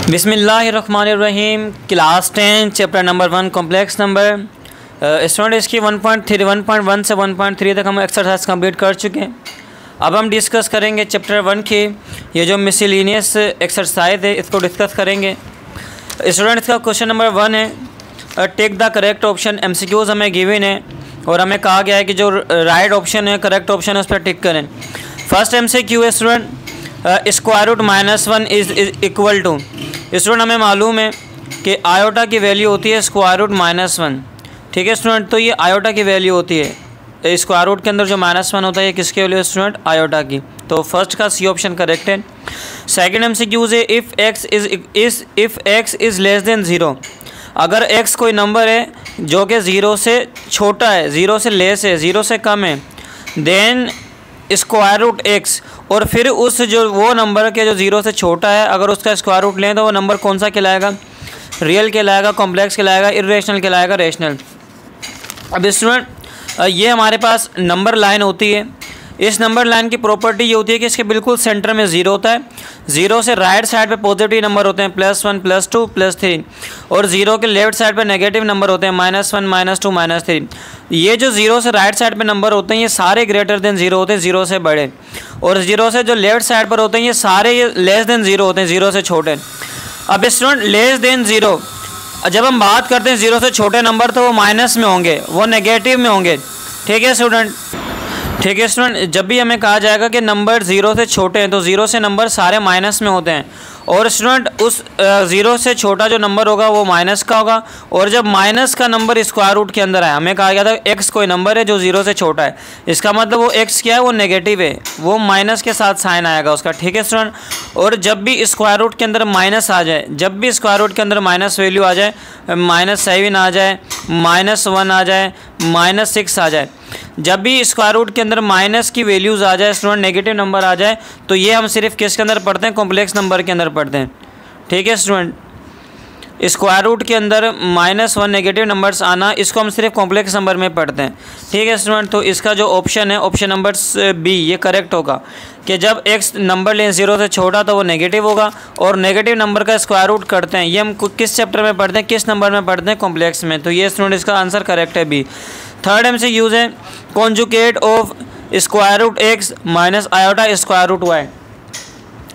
बिस्मिल्लाहिर्रहमानिर्रहीम। Class 10 chapter number 1 complex number. Student इसकी 1.1 से 1.3 तक हम एक्सरसाइज कंप्लीट कर चुके हैं। अब हम डिस्कस करेंगे चैप्टर 1 की ये जो मिसलेनियस एक्सरसाइज है इसको डिस्कस करेंगे। स्टूडेंट इसका क्वेश्चन नंबर 1 है take the correct option. MCQs हमें गिवन है और हमें कहा गया है कि जो राइट ऑप्शन है करेक्ट ऑप्शन है उस पर टिक करें। फर्स्ट MCQ है student square root -1 is equal to. Student हमें मालूम है कि आयोटा की वैल्यू होती है स्क्वायर रूट -1। ठीक है स्टूडेंट, तो ये आयोटा की वैल्यू होती है। स्क्वायर रूट के अंदर जो -1 होता है ये किसकी वैल्यू है स्टूडेंट? आयोटा की। तो फर्स्ट का सी ऑप्शन करेक्ट है। सेकंड MCQ है if x is less than 0। अगर x कोई नंबर है जो कि 0 से छोटा है, 0 से लेस है, 0 से कम है, देन स्क्वायर रूट x, और फिर उस जो वो नंबर के जो 0 से छोटा है अगर उसका स्क्वायर रूट लें तो वो नंबर कौन सा कहलाएगा? रियल कहलाएगा, कॉम्प्लेक्स कहलाएगा, इर्रेशनल कहलाएगा, रेशनल। अब स्टूडेंट ये हमारे पास नंबर लाइन होती है। इस नंबर लाइन की प्रॉपर्टी ये होती है कि इसके बिल्कुल सेंटर में 0 होता है। 0 से राइट साइड पे पॉजिटिव नंबर होते हैं +1 +2 +3, और 0 के लेफ्ट साइड पे नेगेटिव नंबर होते हैं -1 -2 -3। ये जो 0 से राइट साइड पे नंबर होते हैं ये सारे ग्रेटर देन 0 होते हैं, 0 से बड़े, और 0 से जो लेफ्ट साइड पर होते हैं ये सारे लेस देन 0 होते हैं, 0 से छोटे। अब स्टूडेंट लेस देन 0 जब हम बात करते हैं 0 से छोटे नंबर तो वो माइनस में होंगे, वो नेगेटिव में होंगे। ठीक है स्टूडेंट, ठीक है स्टूडेंट, जब भी हमें कहा जाएगा कि नंबर 0 से छोटे हैं तो 0 से नंबर सारे माइनस में होते हैं, और स्टूडेंट उस 0 से छोटा जो नंबर होगा वो माइनस का होगा। और जब माइनस का नंबर स्क्वायर रूट के अंदर है, हमें कहा गया था x कोई नंबर है जो 0 से छोटा है, इसका मतलब वो x क्या है? वो नेगेटिव है, वो माइनस के साथ साइन आएगा उसका। ठीक है स्टूडेंट, और जब भी स्क्वायर रूट के अंदर माइनस आ जाए, जब भी स्क्वायर रूट के अंदर माइनस वैल्यू आ जाए, -7 आ जाए, -1 आ जाए, -6 आ जाए, जब भी स्क्वायर रूट के अंदर माइनस की वैल्यूज़ आ जाए स्टूडेंट, नेगेटिव नंबर आ जाए, तो ये हम सिर्फ किसके अंदर पढ़ते हैं? कॉम्प्लेक्स नंबर के अंदर पढ़ते हैं। ठीक है स्टूडेंट, स्क्वायर रूट के अंदर -1 नेगेटिव नंबर्स आना, इसको हम सिर्फ कॉम्प्लेक्स नंबर में पढ़ते हैं। ठीक है स्टूडेंट, तो इसका जो ऑप्शन है ऑप्शन नंबर B ये करेक्ट होगा कि जब x नंबर लें 0 से छोटा तो वो नेगेटिव होगा, और नेगेटिव नंबर का स्क्वायर रूट करते हैं। ये हम किस चैप्टर में पढ़ते हैं, किस नंबर में पढ़ते हैं? कॉम्प्लेक्स में। तो ये स्टूडेंट इसका आंसर करेक्ट है B। थर्ड MCQ है conjugate of square root x minus iota square root y।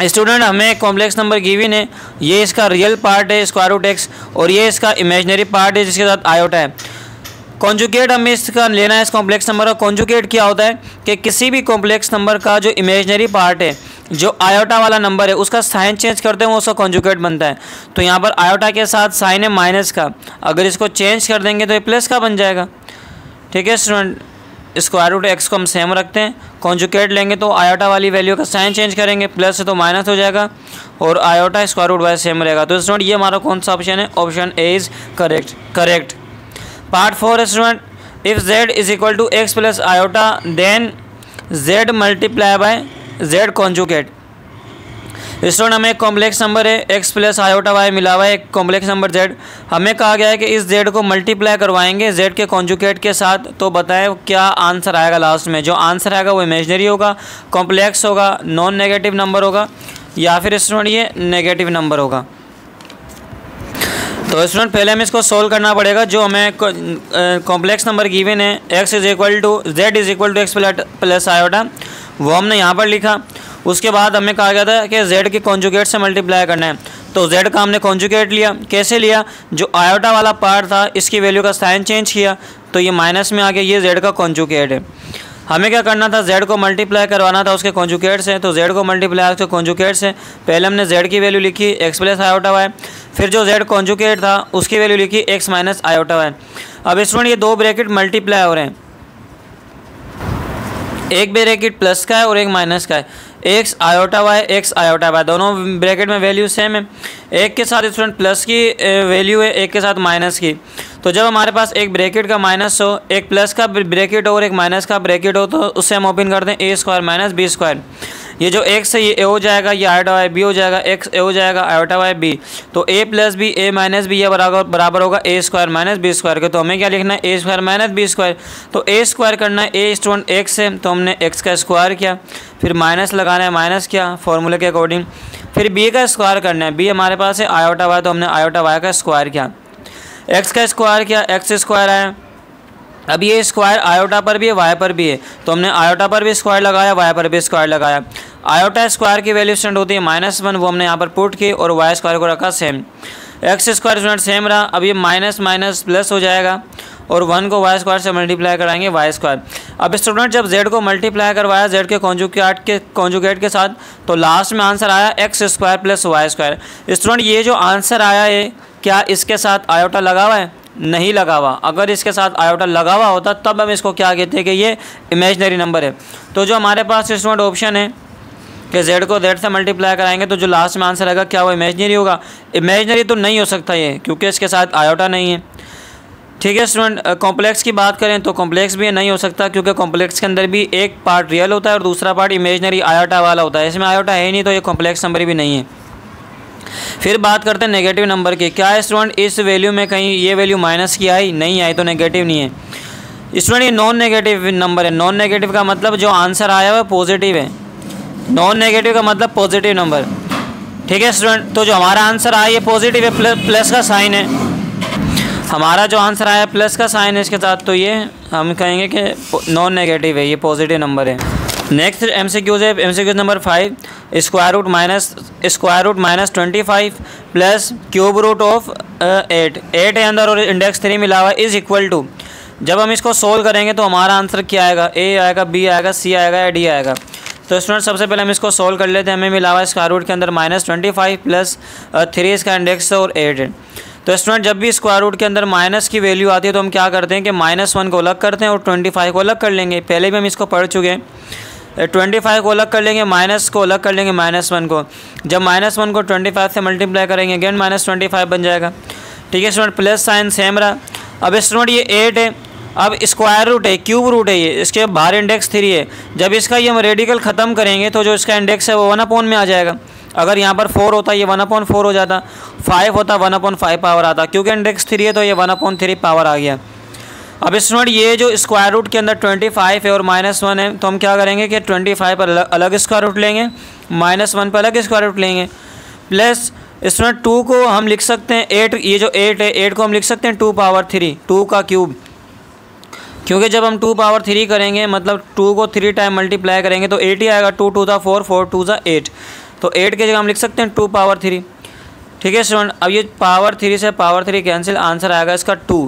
Student हमें कॉम्प्लेक्स नंबर गिवन है, ये इसका रियल पार्ट है स्क्वायर रूट x, और ये इसका इमेजनरी पार्ट है जिसके साथ आयोटा है। कॉन्जुगेट हमें इसका लेना है, इस कॉम्प्लेक्स नंबर का कॉन्जुगेट क्या होता है कि किसी भी कॉम्प्लेक्स नंबर का जो इमेजनरी पार्ट है, जो आयोटा वाला नंबर है, उसका साइन चेंज करते हैं वो उसका कॉन्जुगेट बनता है। तो यहाँ पर आयोटा के साथ साइन है माइनस का, अगर इसको चेंज कर देंगे तो ये प्लस का बन जाएगा। ठीक है स्टूडेंट, स्क्वायर रूट x को हम सेम रखते हैं, कॉन्जुगेट लेंगे तो आयोटा वाली वैल्यू का साइन चेंज करेंगे, प्लस है तो माइनस हो जाएगा, और iota square root y same रहेगा। तो स्टूडेंट ये हमारा कौन सा ऑप्शन है? Option A is correct. Part 4 student if z is equal to x plus iota then z multiply by z conjugate. Student हमें एक कॉम्प्लेक्स नंबर है x प्लस आयोटा y मिला हुआ है, एक कॉम्प्लेक्स नंबर z। हमें कहा गया है कि इस z को मल्टीप्लाई करवाएंगे z के कॉन्जुगेट के साथ, तो बताएं क्या आंसर आएगा लास्ट में? जो आंसर आएगा वो इमेजनरी होगा, कॉम्प्लेक्स होगा, नॉन नेगेटिव नंबर होगा, या फिर स्टूडेंट ये नेगेटिव नंबर होगा। तो स्टूडेंट पहले हमें इसको सोल्व करना पड़ेगा। जो हमें कॉम्प्लेक्स नंबर गिवन है z is equal to x plus iota, वो हमने यहाँ पर लिखा। उसके बाद हमें कहा गया था कि z के कॉन्जुगेट से मल्टीप्लाई करना है, तो z का हमने कॉन्जुगेट लिया। कैसे लिया? जो आयोटा वाला पार्ट था इसकी वैल्यू का साइन चेंज किया तो ये माइनस में आ गया, ये z का कॉन्जुगेट है। हमें क्या करना था? z को मल्टीप्लाई करवाना था उसके कॉन्जुगेट से, तो z को मल्टीप्लाई उसके कॉन्जुगेट से। पहले हमने z की वैल्यू लिखी x प्लस आयोटा y, फिर जो z कॉन्जुगेट था उसकी वैल्यू लिखी x माइनस आयोटा y। अब स्टूडेंट ये दो ब्रैकेट मल्टीप्लाई हो रहे हैं, एक ब्रैकेट प्लस का है और एक माइनस का है, x आयोटा y, दोनों ब्रैकेट में वैल्यू सेम है। एक के साथ स्टूडेंट प्लस की वैल्यू है, एक के साथ माइनस की। तो जब हमारे पास एक ब्रैकेट का माइनस हो, एक प्लस का ब्रैकेट हो और एक माइनस का ब्रैकेट हो, तो उससे हम ओपन करते हैं a² माइनस b²। ये जो x है ये a हो जाएगा, ये आयोटा y b हो जाएगा, x a हो जाएगा, आयोटा y b। तो a plus b a minus b ये बराबर होगा a² माइनस b² के। तो हमें क्या लिखना है? a² minus b²। तो a² करना है, a स्टूडेंट x है तो हमने x का स्क्वायर किया, फिर माइनस लगाना है, माइनस किया फॉर्मूले के अकॉर्डिंग, फिर बी का स्क्वायर करना है। बी हमारे पास है आयोटा वाई, तो हमने आयोटा वाई का स्क्वायर किया। एक्स का स्क्वायर किया, एक्स स्क्वायर आया। अब ये स्क्वायर आयोटा पर भी है, वाई पर भी है, तो हमने आयोटा पर भी स्क्वायर लगाया, वाई पर भी स्क्वायर लगाया। आयोटा स्क्वायर की वैल्यू स्टूडेंट होती है -1, वो हमने यहाँ पर पुट की, और वाई स्क्वायर को रखा same. X square student same रहा। अब ये माइनस माइनस प्लस हो जाएगा, और 1 को वाई स्क्वायर से मल्टीप्लाई कराएंगे वाई स्क्वायर। अब स्टूडेंट जब z को मल्टीप्लाई करवाया z के कॉन्जुगेट के साथ, तो लास्ट में आंसर आया x square plus y square. Student ये जो आंसर आया है, क्या इसके साथ आयोटा लगा हुआ है? नहीं लगा हुआ। अगर इसके साथ आयोटा लगा हुआ होता तब हम इसको क्या कहते हैं कि ये इमेजनरी नंबर है। तो जो हमारे पास स्टूडेंट ऑप्शन है कि z को z से मल्टीप्लाई कराएंगे तो जो लास्ट में आंसर आएगा क्या वो इमेजनरी होगा? इमेजनरी तो नहीं हो सकता ये, क्योंकि इसके साथ आयोटा नहीं है। ठीक है स्टूडेंट, कॉम्प्लेक्स की बात करें तो कॉम्प्लेक्स भी नहीं हो सकता, क्योंकि कॉम्प्लेक्स के अंदर भी एक पार्ट रियल होता है और दूसरा पार्ट इमेजनरी आयोटा वाला होता है। इसमें आयोटा है ही नहीं, तो ये कॉम्प्लेक्स नंबर भी नहीं है। फिर बात करते हैं नेगेटिव नंबर की। क्या है स्टूडेंट इस वैल्यू में कहीं ये वैल्यू माइनस की आई? नहीं आई, तो नेगेटिव नहीं है। स्टूडेंट ये नॉन नेगेटिव नंबर है। नॉन नेगेटिव का मतलब जो आंसर आया है पॉजिटिव है। नॉन नेगेटिव का मतलब पॉजिटिव नंबर। ठीक है स्टूडेंट, तो जो हमारा आंसर आया ये पॉजिटिव है, प्लस का साइन है। हमारा जो आंसर आया प्लस का साइन है इसके साथ, तो ये हम कहेंगे कि नॉन नेगेटिव है, ये पॉजिटिव नंबर है। नेक्स्ट एमसीक्यूज है। MCQs number 5, square root minus 25 plus cube root of 8 है अंदर और इंडेक्स 3 मिला हुआ इज इक्वल टू। जब हम इसको सोल्व करेंगे तो हमारा आंसर क्या आएगा? ए आएगा, बी आएगा, सी आएगा या डी आएगा? तो स्टूडेंट सबसे पहले हम इसको सोल्व कर लेते हैं। हमें मिला हुआ है स्क्वायर रूट के अंदर -25 प्लस 3 इसका इंडेक्स और 8 है। तो स्टूडेंट जब भी स्क्वायर रूट के अंदर माइनस की वैल्यू आती है तो हम क्या करते हैं कि -1 को अलग करते हैं और 25 को अलग कर लेंगे। पहले भी हम इसको पढ़ चुके हैं। 25 को अलग कर लेंगे, माइनस को अलग कर लेंगे -1 को। जब -1 को 25 से मल्टीप्लाई करेंगे अगेन -25 बन जाएगा। ठीक है स्टूडेंट, प्लस साइन सेम रहा। अब स्टूडेंट ये 8 है, अब स्क्वायर रूट है, क्यूब रूट है, ये इसके बाहर इंडेक्स 3 है। जब इसका ये हम रेडिकल ख़त्म करेंगे तो जो इसका इंडेक्स है वो 1/, में आ जाएगा। अगर यहाँ पर 4 होता ये 1/4 हो जाता, 5 होता 1/5 पावर आता, क्योंकि इंडेक्स 3 है तो ये 1/3 पावर आ गया। अब स्टूडेंट ये जो स्क्वायर रूट के अंदर 25 है और -1 है, तो हम क्या करेंगे कि 25 पर अलग स्क्वायर रूट लेंगे, -1 पर अलग स्क्वायर रूट लेंगे, प्लस स्टूडेंट 2 को हम लिख सकते हैं 8, ये जो 8 है 8 को हम लिख सकते हैं 2 पावर 3, 2 का क्यूब, क्योंकि जब हम 2 पावर 3 करेंगे मतलब 2 को 3 टाइम मल्टीप्लाई करेंगे तो 8 ही आएगा। 2 2 ज़ा 4, 4 2 ज़ा 8, तो 8 की जगह हम लिख सकते हैं 2 पावर 3। ठीक है स्टूडेंट, अब ये पावर 3 से पावर 3 कैंसिल, आंसर आएगा इसका 2।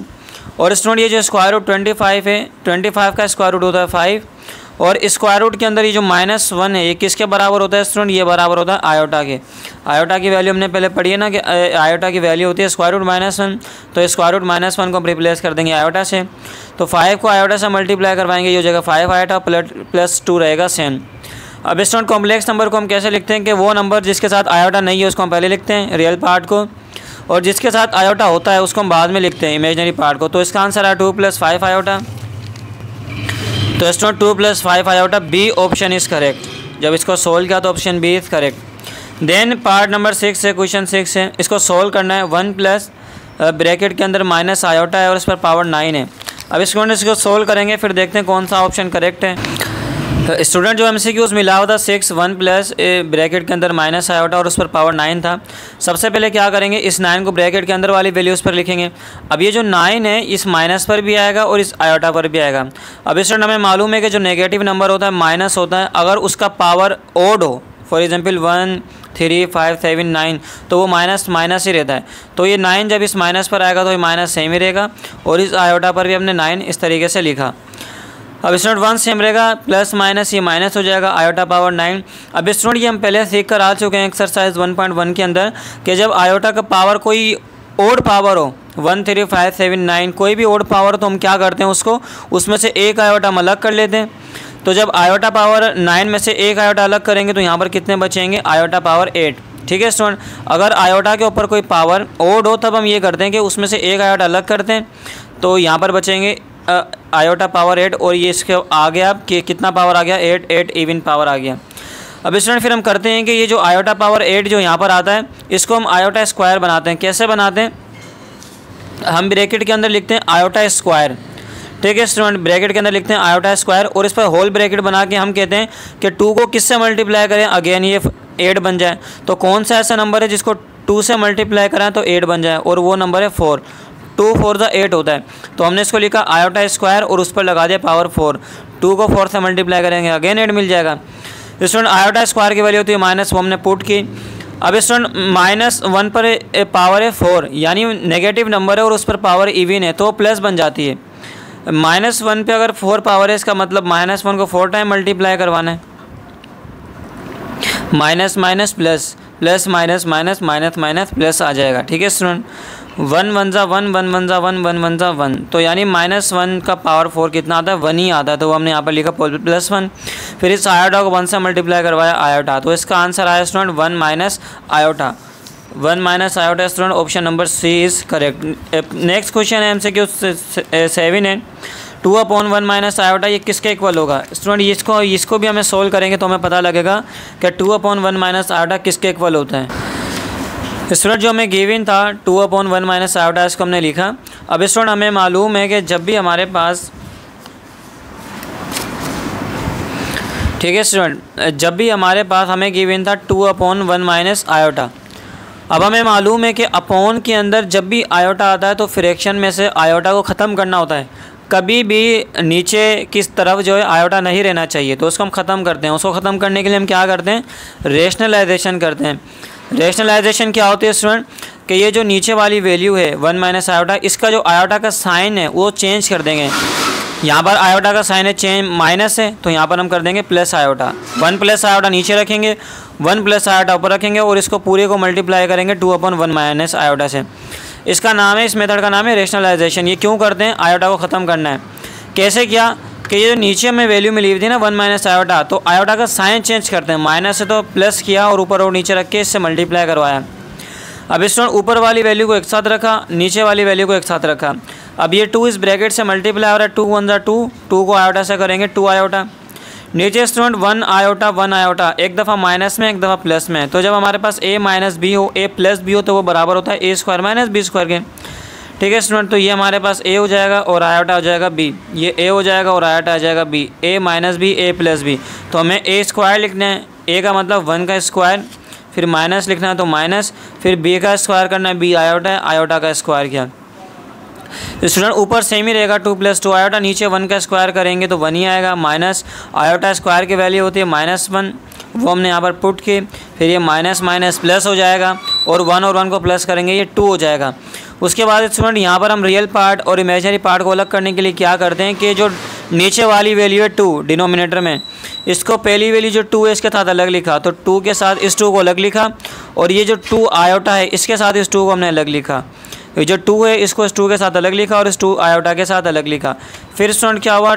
और स्टूडेंट ये जो स्क्वायर रूट 25 है, 25 का स्क्वायर रूट होता है 5, और स्क्वायर रूट के अंदर ये जो -1 है ये किसके बराबर होता है स्टूडेंट? ये बराबर होता है आयोटा के। आयोटा की वैल्यू हमने पहले पढ़ी है ना कि आयोटा की वैल्यू होती है स्क्वायर रूट -1, तो स्क्वायर रूट -1 को हम रिप्लेस कर देंगे आयोटा से। तो 5 को आयोटा से मल्टीप्लाई करवाएंगे, ये जगह 5 आयोटा प्लस 2 रहेगा सेम। अब स्टूडेंट कॉम्प्लेक्स नंबर को हम कैसे लिखते हैं कि वो नंबर जिसके साथ आयोटा नहीं है उसको हम पहले लिखते हैं रियल पार्ट को, और जिसके साथ आयोटा होता है उसको हम बाद में लिखते हैं इमेजनरी पार्ट को। तो इसका आंसर है 2 + 5 आयोटा। तो student 2 + 5 iota, B option is correct. जब इसको सोल्व किया तो option B is correct. Then part number 6 है, क्वेश्चन 6 है, इसको सोल्व करना है। 1 प्लस ब्रैकेट के अंदर माइनस आयोटा है और इस पर पावर 9 है। अब इसको सोल्व करेंगे, फिर देखते हैं कौन सा ऑप्शन करेक्ट है। स्टूडेंट जो MCQs मिला हुआ था 6, 1 प्लस ब्रैकेट के अंदर माइनस आयोटा और उस पर पावर 9 था। सबसे पहले क्या करेंगे, इस 9 को ब्रैकेट के अंदर वाली वैल्यूज़ पर लिखेंगे। अब ये जो 9 है इस माइनस पर भी आएगा और इस आयोटा पर भी आएगा। अब स्टूडेंट हमें मालूम है कि जो नेगेटिव नंबर होता है माइनस होता है, अगर उसका पावर ओड हो, फॉर एग्जाम्पल 1, 3, 5, 7, 9, तो वो माइनस ही रहता है। तो ये 9 जब इस माइनस पर आएगा तो ये माइनस सेम ही रहेगा, और इस आयोटा पर भी हमने 9 इस तरीके से लिखा। अब स्टूडेंट 1 सेम रहेगा, प्लस माइनस ये माइनस हो जाएगा, आयोटा पावर 9। अब स्टूडेंट ये हम पहले सीख कर आ चुके हैं एक्सरसाइज 1.1 के अंदर कि जब आयोटा का पावर कोई ओड पावर हो, 1, 3, 5, 7, 9 कोई भी ओड पावर हो, तो हम क्या करते हैं उसको, उसमें से एक आयोटा हम अलग कर लेते हैं। तो जब आयोटा पावर 9 में से एक आयोटा अलग करेंगे तो यहाँ पर कितने बचेंगे, आयोटा पावर 8। ठीक है स्टूडेंट, अगर आयोटा के ऊपर कोई पावर ओड हो तब हम ये करते हैं कि उसमें से एक आयोटा अलग करते हैं, तो यहाँ पर बचेंगे आयोटा पावर 8, और ये इसके आ गया कि कितना पावर आ गया, 8 इवन पावर आ गया। अब स्टूडेंट फिर हम करते हैं कि ये जो आयोटा पावर 8 जो यहाँ पर आता है इसको हम आयोटा स्क्वायर बनाते हैं। कैसे बनाते हैं, हम ब्रैकेट के अंदर लिखते हैं आयोटा स्क्वायर। ठीक है स्टूडेंट, ब्रैकेट के अंदर लिखते हैं आयोटा स्क्वायर और इस पर होल ब्रैकेट बना के हम कहते हैं कि 2 को किससे मल्टीप्लाई करें, अगेन ये 8 बन जाए। तो कौन सा ऐसा नंबर है जिसको 2 से मल्टीप्लाई कराएं तो 8 बन जाए, और वो नंबर है 4। 2 4 ज़ा 8 होता है। तो हमने इसको लिखा आयोटा स्क्वायर और उस पर लगा दिया पावर 4। 2 को 4 से मल्टीप्लाई करेंगे अगेन 8 मिल जाएगा। स्टूडेंट आयोटा स्क्वायर की वैल्यू होती है माइनस, वो हमने पुट की। अब स्टूडेंट -1 पर पावर है 4, यानी नेगेटिव नंबर है और उस पर पावर इवन है तो प्लस बन जाती है। -1 पे अगर 4 पावर है इसका मतलब -1 को 4 टाइम मल्टीप्लाई करवाना है। Minus minus plus, plus minus minus minus minus plus आ जाएगा। ठीक है स्टूडेंट, 1 1 ज़ा 1, 1 1 ज़ा 1, 1 1 ज़ा 1, तो यानी -1 का पावर 4 कितना आता है, 1 ही आता है। तो हमने यहाँ पर लिखा +1। फिर इस आयोटा को 1 से मल्टीप्लाई करवाया आयोटा, तो इसका आंसर आया student 1 minus iota. 1 minus iota student, option number C is correct. Next question है MCQ 7 है 2/1 माइनस आयोटा, ये किसके इक्वल होगा स्टूडेंट। इसको भी हमें सोल्व करेंगे तो हमें पता लगेगा कि 2/1 माइनस आयोटा किसके इक्वल होता है। स्टूडेंट जो हमें गिवन था 2/1 माइनस आयोटा, इसको हमने लिखा। अब स्टूडेंट हमें मालूम है कि जब भी हमारे पास, ठीक है स्टूडेंट, जब भी हमारे पास हमें गिवन था 2/1 माइनस आयोटा। अब हमें मालूम है कि अपॉन के अंदर जब भी आयोटा आता है तो फ्रैक्शन में से आयोटा को ख़त्म करना होता है। कभी भी नीचे किस तरफ जो है आयोटा नहीं रहना चाहिए, तो उसको हम ख़त्म करते हैं। उसको ख़त्म करने के लिए हम क्या करते हैं, रेशनलाइजेशन करते हैं। रेशनलाइजेशन क्या होती है स्टूडेंट, कि ये जो नीचे वाली वैल्यू है 1 माइनस आयोटा, इसका जो आयोटा का साइन है वो चेंज कर देंगे। यहाँ पर आयोटा का साइन है चेंज माइनस है, तो यहाँ पर हम कर देंगे प्लस आयोटा। 1 प्लस आयोटा नीचे रखेंगे, 1 प्लस आयोटा ऊपर रखेंगे और इसको पूरे को मल्टीप्लाई करेंगे 2/1 माइनस आयोटा से। इसका नाम है, इस मेथड का नाम है रेशनलाइजेशन। ये क्यों करते हैं, आयोटा को ख़त्म करना है। कैसे किया कि ये जो नीचे हमें वैल्यू मिली हुई थी ना 1 माइनस आयोटा, तो आयोटा का साइन चेंज करते हैं, माइनस से तो प्लस किया और ऊपर और नीचे रख के इससे मल्टीप्लाई करवाया। अब इस ऊपर वाली वैल्यू को एक साथ रखा, नीचे वाली वैल्यू को एक साथ रखा। अब ये 2 इस ब्रैकेट से मल्टीप्लाई हो रहा है, 2 1 ज़ा 2, 2 को आयोटा से करेंगे 2 आयोटा। नीचे स्टूडेंट 1 आयोटा 1 आयोटा, एक दफ़ा माइनस में एक दफ़ा प्लस में। तो जब हमारे पास a माइनस बी हो, a प्लस बी हो, तो वो बराबर होता है a square minus b square के। ठीक है स्टूडेंट, तो ये हमारे पास a हो जाएगा और आयोटा हो जाएगा b, ये a हो जाएगा और आयोटा आ जाएगा b, a minus b a plus b. तो हमें a स्क्वायर लिखना है, a का मतलब 1 का स्क्वायर, फिर माइनस लिखना है तो माइनस, फिर b का स्क्वायर करना है, b आयोटा है, आयोटा का स्क्वायर किया। स्टूडेंट ऊपर सेम ही रहेगा 2 + 2 आयोटा, नीचे 1 का स्क्वायर करेंगे तो 1 ही आएगा, माइनस आयोटा स्क्वायर की वैल्यू होती है -1, वो हमने यहाँ पर पुट की। फिर ये माइनस माइनस प्लस हो जाएगा और 1 और 1 को प्लस करेंगे, ये 2 हो जाएगा। उसके बाद स्टूडेंट यहाँ पर हम रियल पार्ट और इमेजिनरी पार्ट को अलग करने के लिए क्या करते हैं कि जो नीचे वाली वैल्यू है 2 डिनोमिनेटर में, इसको पहली वैल्यू जो 2 है इसके साथ अलग लिखा, तो 2 के साथ इस 2 को अलग लिखा, और ये जो 2 आयोटा है इसके साथ इस 2 को हमने अलग लिखा। ये जो 2 है इसको इस 2 के साथ अलग लिखा और इस 2 आयोटा के साथ अलग लिखा। फिर स्टूडेंट क्या हुआ,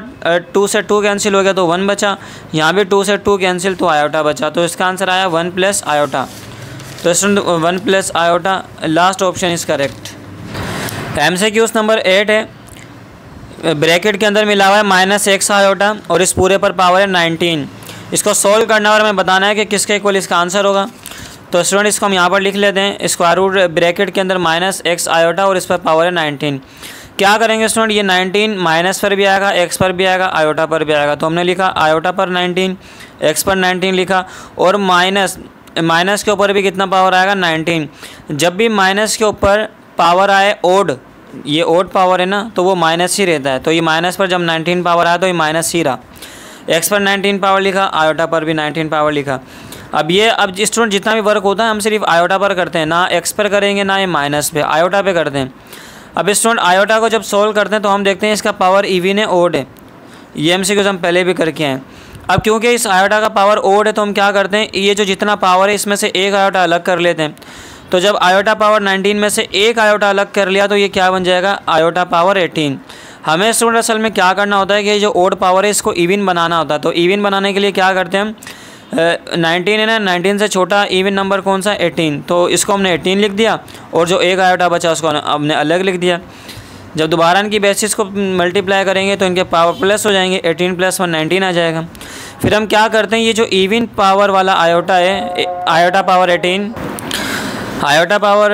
2 से 2 कैंसिल हो गया तो 1 बचा, यहाँ भी 2 से 2 कैंसिल तो आयोटा बचा। तो इसका आंसर आया 1 प्लस आयोटा। तो student 1 plus iota, last option is correct. MCQ number 8 है, ब्रैकेट के अंदर मिला हुआ है -x आयोटा और इस पूरे पर पावर है 19। इसको सोल्व करना और हमें बताना है कि किसके इक्वल इसका आंसर होगा। तो स्टूडेंट इसको हम यहाँ पर लिख लेते हैं, स्क्वायर रूट ब्रैकेट के अंदर -x आयोटा और इस पर पावर है 19। क्या करेंगे स्टूडेंट, ये 19 माइनस पर भी आएगा, x पर भी आएगा, आयोटा पर भी आएगा। तो हमने लिखा आयोटा पर 19, x पर 19 लिखा, और माइनस के ऊपर भी कितना पावर आएगा 19। जब भी माइनस के ऊपर पावर आए ओड, ये ओड पावर है ना, तो वो माइनस ही रहता है। तो ये माइनस पर जब 19 पावर आया तो ये माइनस ही रहा। x पर 19 पावर लिखा, आयोटा पर भी 19 पावर लिखा। अब स्टूडेंट जितना भी वर्क होता है हम सिर्फ आयोटा पर करते हैं, ना x पर करेंगे ना ये माइनस पे, आयोटा पे करते हैं। अब स्टूडेंट आयोटा को जब सोल्व करते हैं तो हम देखते हैं इसका पावर इवन है ओड है, ये MCQ हम पहले भी करके हैं। अब क्योंकि इस आयोटा का पावर ओड है तो हम क्या करते हैं, ये जो जितना पावर है इसमें से एक आयोटा अलग कर लेते हैं। तो जब आयोटा पावर 19 में से एक आयोटा अलग कर लिया तो ये क्या बन जाएगा, आयोटा पावर 18। हमें स्टूडेंट असल में क्या करना होता है कि जो ओड पावर है इसको इवन बनाना होता है। तो इवन बनाने के लिए क्या करते हैं हम, 19 है ना, 19 से छोटा इवन नंबर कौन सा, 18। तो इसको हमने 18 लिख दिया और जो एक आयोटा बचा उसको हमने अलग लिख दिया। जब दोबारा इनकी बेसिस को मल्टीप्लाई करेंगे तो इनके पावर प्लस हो जाएंगे, 18 + 1 19 आ जाएगा। फिर हम क्या करते हैं, ये जो इवन पावर वाला आयोटा है, आयोटा पावर 18, आयोटा पावर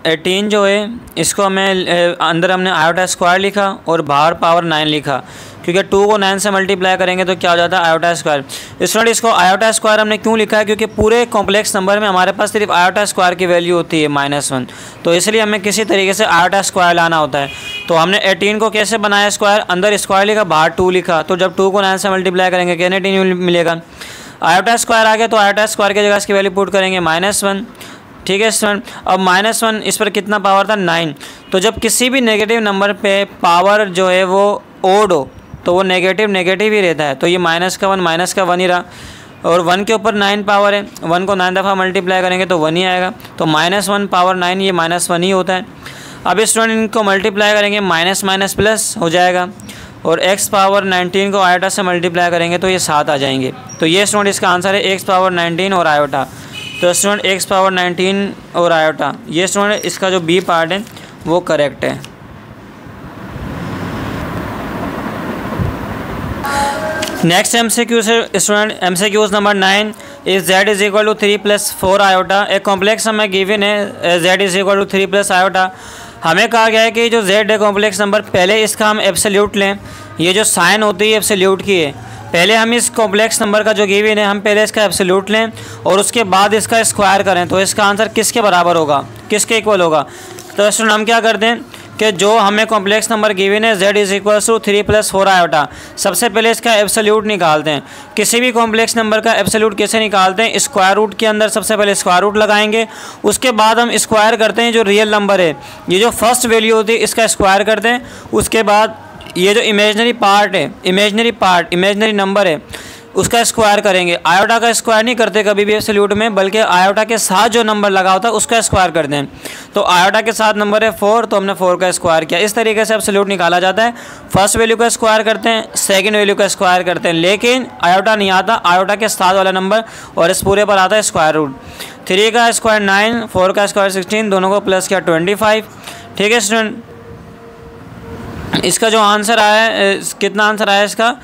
18 जो है इसको हमें अंदर हमने आयोटा स्क्वायर लिखा और बाहर पावर 9 लिखा, क्योंकि 2 को 9 से मल्टीप्लाई करेंगे तो क्या हो जाता है आयोटा स्क्वायर। स्टूडेंट इसको आयोटा स्क्वायर हमने क्यों लिखा है, क्योंकि पूरे कॉम्प्लेक्स नंबर में हमारे पास सिर्फ आयोटा स्क्वायर की वैल्यू होती है -1, तो इसलिए हमें किसी तरीके से आयोटा स्क्वायर लाना होता है। तो हमने 18 को कैसे बनाया स्क्वायर, अंदर स्क्वायर लिखा बाहर 2 लिखा, तो जब 2 को 9 से मल्टीप्लाई करेंगे क्या 18 मिलेगा। आयोटा स्क्वायर आ गया तो आयोटा स्क्वायर की जगह इसकी वैल्यू पुट करेंगे -1, ठीक है स्टूडेंट। अब -1 इस पर कितना पावर था 9, तो जब किसी भी नेगेटिव नंबर पे पावर जो है वो ओड हो तो वो नेगेटिव ही रहता है, तो ये -1 ही रहा, और 1 के ऊपर 9 पावर है, 1 को 9 दफ़ा मल्टीप्लाई करेंगे तो 1 ही आएगा, तो -1 पावर 9 ये -1 ही होता है। अब स्टूडेंट इनको मल्टीप्लाई करेंगे माइनस प्लस हो जाएगा, और x पावर 19 को आयोटा से मल्टीप्लाई करेंगे तो ये 7 आ जाएंगे। तो ये स्टूडेंट इसका आंसर है x पावर 19 और आयोटा। तो स्टूडेंट x पावर 19 और आयोटा, ये स्टूडेंट इसका जो बी पार्ट है वो करेक्ट है। नेक्स्ट MCQ से student MCQ number 9 is z is equal to 3 + 4 iota. एक कॉम्प्लेक्स हमें गिवन है z is equal to 3 + iota. हमें कहा गया है कि जो z है कॉम्प्लेक्स नंबर, पहले इसका हम एब्सोल्यूट लें, ये जो साइन होती है एब्सोल्यूट की है, पहले हम इस कॉम्प्लेक्स नंबर का जो गिवन है हम पहले इसका एब्सोल्यूट लें और उसके बाद इसका स्क्वायर करें, तो इसका आंसर किसके बराबर होगा, किसके इक्वल होगा। तो स्टूडेंट हम क्या करते हैं कि जो हमें कॉम्प्लेक्स नंबर गिवन है z is equal to 3 + 4 iota, सबसे पहले इसका एब्सोल्यूट निकालते हैं। किसी भी कॉम्प्लेक्स नंबर का एब्सोल्यूट कैसे निकालते हैं, स्क्वायर रूट के अंदर सबसे पहले स्क्वायर रूट लगाएंगे, उसके बाद हम स्क्वायर करते हैं जो रियल नंबर है, ये जो फर्स्ट वैल्यू होती है इसका स्क्वायर करते हैं, उसके बाद ये जो इमेजनरी पार्ट है, इमेजनरी नंबर है उसका स्क्वायर करेंगे। आयोटा का स्क्वायर नहीं करते कभी भी एब्सोल्यूट में, बल्कि आयोटा के साथ जो नंबर लगा होता है उसका स्क्वायर करते हैं। तो आयोटा के साथ नंबर है 4, तो हमने 4 का स्क्वायर किया। इस तरीके से एब्सोल्यूट निकाला जाता है, फर्स्ट वैल्यू का स्क्वायर करते हैं, सेकंड वैल्यू का स्क्वायर करते हैं, लेकिन आयोटा नहीं आता, आयोटा के साथ वाला नंबर, और इस पूरे पर आता है स्क्वायर रूट। 3 का स्क्वायर 9, 4 का स्क्वायर 16, दोनों को प्लस किया 25। ठीक है स्टूडेंट, इसका जो आंसर आया है, कितना आंसर आया इसका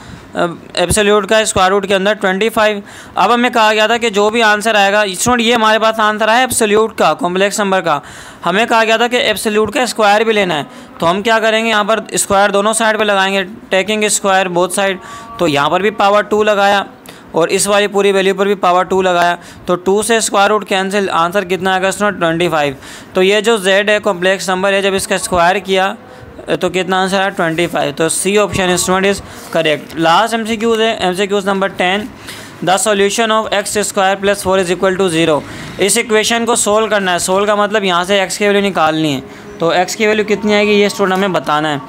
एब्सोल्यूट का स्क्वायर रूट के अंदर 25। अब हमें कहा गया था कि जो भी आंसर आएगा, स्टूडेंट ये हमारे पास आंसर आया एब्सोल्यूट का कॉम्प्लेक्स नंबर का, हमें कहा गया था कि एब्सोल्यूट का स्क्वायर भी लेना है, तो हम क्या करेंगे यहाँ पर स्क्वायर दोनों साइड पे लगाएंगे, टेकिंग स्क्वायर बोथ साइड, तो यहाँ पर भी पावर 2 लगाया और इस वाली पूरी वैल्यू पर भी पावर 2 लगाया, तो 2 से स्क्वायर रूट कैंसिल, आंसर कितना आएगा स्टूडेंट 25। तो ये जो z है कॉम्प्लेक्स नंबर है, जब इसका स्क्वायर किया तो कितना आंसर है 25, तो C option student is correct. Last MCQ है MCQ number 10, the solution of x² + 4 is equal to 0। इस इक्वेशन को सोल्व करना है, सोल्व का मतलब यहाँ से x की वैल्यू निकालनी है, तो x की वैल्यू कितनी आएगी ये स्टूडेंट हमें बताना है।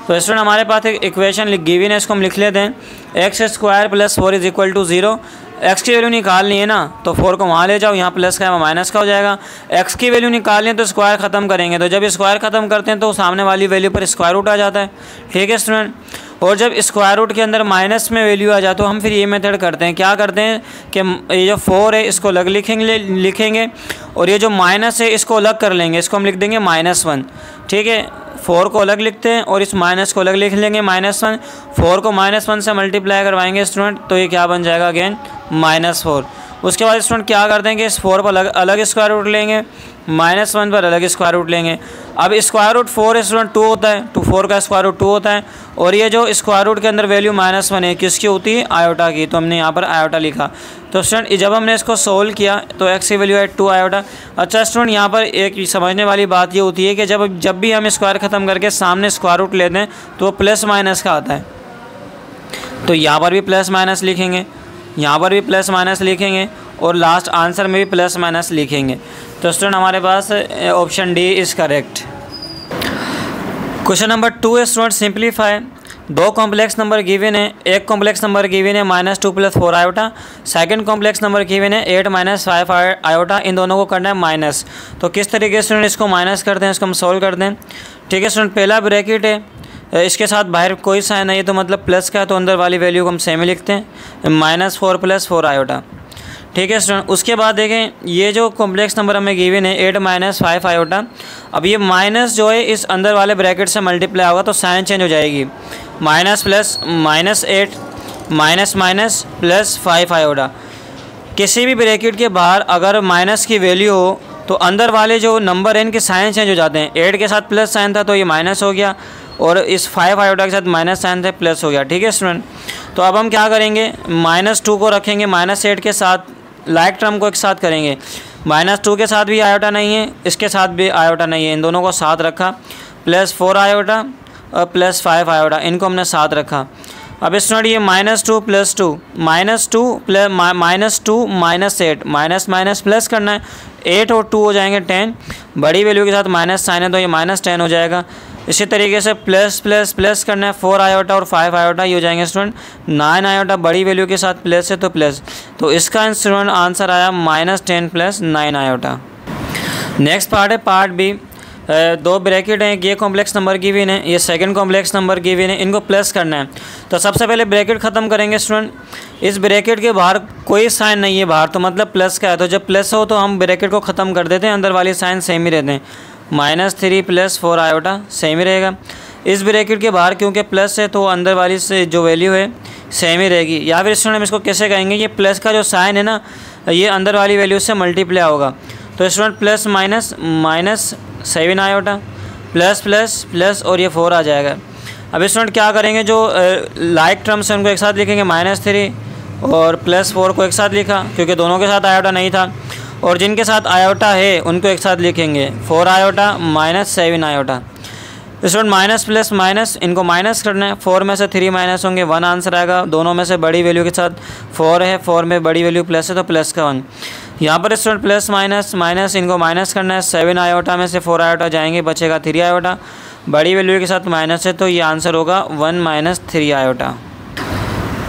तो स्टूडेंट हमारे पास एक इक्वेशन गिवन है, इसको हम लिख लेते हैं, x² + 4 is equal to 0। x की वैल्यू निकालनी है ना, तो 4 को वहाँ ले जाओ, यहाँ प्लस का है माइनस का हो जाएगा। x की वैल्यू निकालनी है तो स्क्वायर ख़त्म करेंगे, तो जब स्क्वायर ख़त्म करते हैं तो सामने वाली वैल्यू पर स्क्वायर रूट आ जाता है। ठीक है स्टूडेंट, और जब स्क्वायर रूट के अंदर माइनस में वैल्यू आ जाए तो हम फिर ये मेथड करते हैं, क्या करते हैं कि ये जो 4 है इसको अलग लिखेंगे और ये जो माइनस है इसको अलग कर लेंगे, इसको हम लिख देंगे -1। ठीक है, 4 को अलग लिखते हैं और इस माइनस को अलग लिख लेंगे -1। 4 को -1 से मल्टीप्लाई करवाएंगे स्टूडेंट, तो ये क्या बन जाएगा अगेन -4। उसके बाद स्टूडेंट क्या कर देंगे, इस 4 पर अलग स्क्वायर रूट लेंगे, -1 पर अलग स्क्वायर रूट लेंगे। अब स्क्वायर रूट 4 स्टूडेंट 2 होता है, तो 4 का स्क्वायर रूट 2 होता है, और ये जो स्क्वायर रूट के अंदर वैल्यू -1 है किसकी होती है, आयोटा की, तो हमने यहाँ पर आयोटा लिखा। तो स्टूडेंट जब हमने इसको सोल्व किया तो x की वैल्यू है 2 आयोटा। अच्छा स्टूडेंट, यहाँ पर एक समझने वाली बात ये होती है कि जब भी हम स्क्वायर ख़त्म करके सामने स्क्वायर रूट लेते हैं तो वो प्लस माइनस का आता है, तो यहाँ पर भी प्लस माइनस लिखेंगे, यहाँ पर भी प्लस माइनस लिखेंगे, और लास्ट आंसर में भी प्लस माइनस लिखेंगे। तो स्टूडेंट हमारे पास option D is correct. Question number 2 है student, simplify. 2 complex number given है, एक कॉम्प्लेक्स नंबर गिवन है -2 + 4 iota, second complex number given है 8 - 5 आयोटा, इन दोनों को करना है माइनस। तो किस तरीके से स्टूडेंट इसको माइनस करते हैं, इसको हम सोल्व करते हैं। ठीक है स्टूडेंट, पहला ब्रैकेट है, इसके साथ बाहर कोई साइन नहीं है तो मतलब प्लस का है, तो अंदर वाली वैल्यू को हम सेम ही लिखते हैं, -4 + 4 आयोटा। ठीक है स्टूडेंट, उसके बाद देखें ये जो कॉम्प्लेक्स नंबर हमें गिवन है 8 - 5 आयोटा, अब ये माइनस जो है इस अंदर वाले ब्रैकेट से मल्टीप्लाई होगा तो साइन चेंज हो जाएगी, minus plus -8 minus plus 5 iota. किसी भी ब्रैकेट के बाहर अगर माइनस की वैल्यू हो तो अंदर वाले जो नंबर है इनके साइन चेंज हो जाते हैं। 8 के साथ प्लस साइन था तो ये माइनस हो गया, और इस 5 आयोटा के साथ माइनस साइन था प्लस हो गया। ठीक है स्टूडेंट, तो अब हम क्या करेंगे, -2 को रखेंगे -8 के साथ, लाइक टर्म को एक साथ करेंगे। -2 के साथ भी आयोटा नहीं है, इसके साथ भी आयोटा नहीं है, इन दोनों को साथ रखा, +4 आयोटा और +5 आयोटा, इनको हमने साथ रखा। अब स्टूडेंट ये -2 + 2 -2 -8 माइनस माइनस प्लस करना है, 8 और 2 हो जाएंगे 10, बड़ी वैल्यू के साथ माइनस साइन है तो ये -10 हो जाएगा। इसी तरीके से प्लस प्लस प्लस करना है, 4 आयोटा और 5 आयोटा ये हो जाएंगे स्टूडेंट 9 आयोटा, बड़ी वैल्यू के साथ प्लस है तो प्लस, तो इसका स्टूडेंट आंसर आया -10 + 9 आयोटा। नेक्स्ट पार्ट है पार्ट बी। 2 ब्रैकेट हैं, ये कॉम्प्लेक्स नंबर गिवन है, ये सेकंड कॉम्प्लेक्स नंबर गिवन है, इनको प्लस करना है। तो सबसे पहले ब्रैकेट ख़त्म करेंगे स्टूडेंट। इस ब्रैकेट के बाहर कोई साइन नहीं है बाहर, तो मतलब प्लस का है, तो जब प्लस हो तो हम ब्रैकेट को ख़त्म कर देते हैं, अंदर वाली साइन सेम ही रहते हैं। -3 + 4 आयोटा सेम ही रहेगा। इस ब्रैकेट के बाहर क्योंकि प्लस है तो अंदर वाली से जो वैल्यू है सेम ही रहेगी। या फिर स्टूडेंट हम इसको कैसे कहेंगे, ये प्लस का जो साइन है ना ये अंदर वाली वैल्यू से मल्टीप्लाई होगा, तो student plus minus -7 iota plus plus plus और ये 4 आ जाएगा। अब स्टूडेंट क्या करेंगे, जो लाइक टर्म्स है उनको एक साथ लिखेंगे, -3 और +4 को एक साथ लिखा क्योंकि दोनों के साथ आयोटा नहीं था, और जिनके साथ आयोटा है उनको एक साथ लिखेंगे, 4 iota -7 iota. Student minus plus minus, इनको माइनस करना है, 4 में से 3 माइनस होंगे 1 आंसर आएगा। दोनों में से बड़ी वैल्यू के साथ 4 है, 4 में बड़ी वैल्यू प्लस है तो प्लस का 1। यहाँ पर स्टूडेंट प्लस माइनस माइनस, इनको माइनस करना है, 7 आयोटा में से 4 आयोटा जाएंगे, बचेगा 3 आयोटा, बड़ी वैल्यू के साथ माइनस है तो ये आंसर होगा 1 - 3 आयोटा।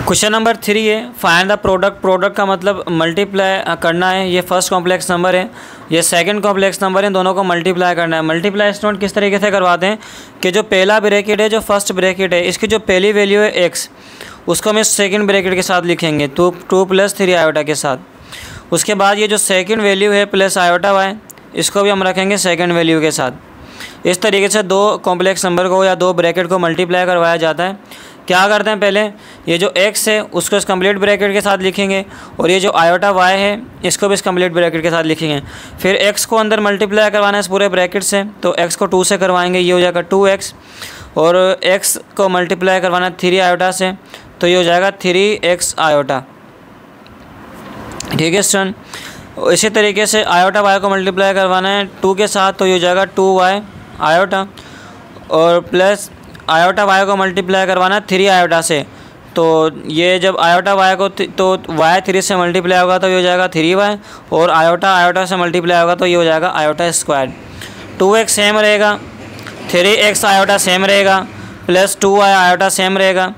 क्वेश्चन नंबर 3 है, फाइंड द प्रोडक्ट। प्रोडक्ट का मतलब मल्टीप्लाई करना है। ये फर्स्ट कॉम्प्लेक्स नंबर है, ये सेकंड कॉम्प्लेक्स नंबर है, दोनों को मल्टीप्लाई करना है। मल्टीप्लाई स्टूडेंट किस तरीके से करवाते हैं कि जो पहला ब्रैकेट है, जो फर्स्ट ब्रैकेट है, इसकी जो पहली वैल्यू है x, उसको हम सेकंड ब्रैकेट के साथ लिखेंगे 2 + 3 आयोटा के साथ। उसके बाद ये जो सेकंड वैल्यू है प्लस आयोटा y, इसको भी हम रखेंगे सेकंड वैल्यू के साथ। इस तरीके से 2 कॉम्प्लेक्स नंबर को या 2 ब्रैकेट को मल्टीप्लाई करवाया जाता है। क्या करते हैं, पहले ये जो x है उसको इस कंप्लीट ब्रैकेट के साथ लिखेंगे, और ये जो आयोटा y है इसको भी इस कंप्लीट ब्रैकेट के साथ लिखेंगे। फिर x को अंदर मल्टीप्लाई करवाना है इस पूरे ब्रैकेट से, तो x को 2 से करवाएंगे, ये हो जाएगा 2x, और x को मल्टीप्लाई करवाना है 3 आयोटा से, तो ये हो जाएगा 3x आयोटा। ठीक है स्टूडेंट, इसी तरीके से आयोटा y को मल्टीप्लाई करवाना है 2 के साथ, तो ये हो जाएगा 2y आयोटा, और प्लस आयोटा y को मल्टीप्लाई करवाना है 3 आयोटा से, तो ये जब आयोटा y को तो y 3 से मल्टीप्लाई होगा तो ये हो जाएगा 3y, और आयोटा आयोटा से मल्टीप्लाई होगा तो ये हो जाएगा आयोटा स्क्वायर। 2x सेम रहेगा, 3x आयोटा सेम रहेगा, प्लस 2y आयोटा सेम रहेगा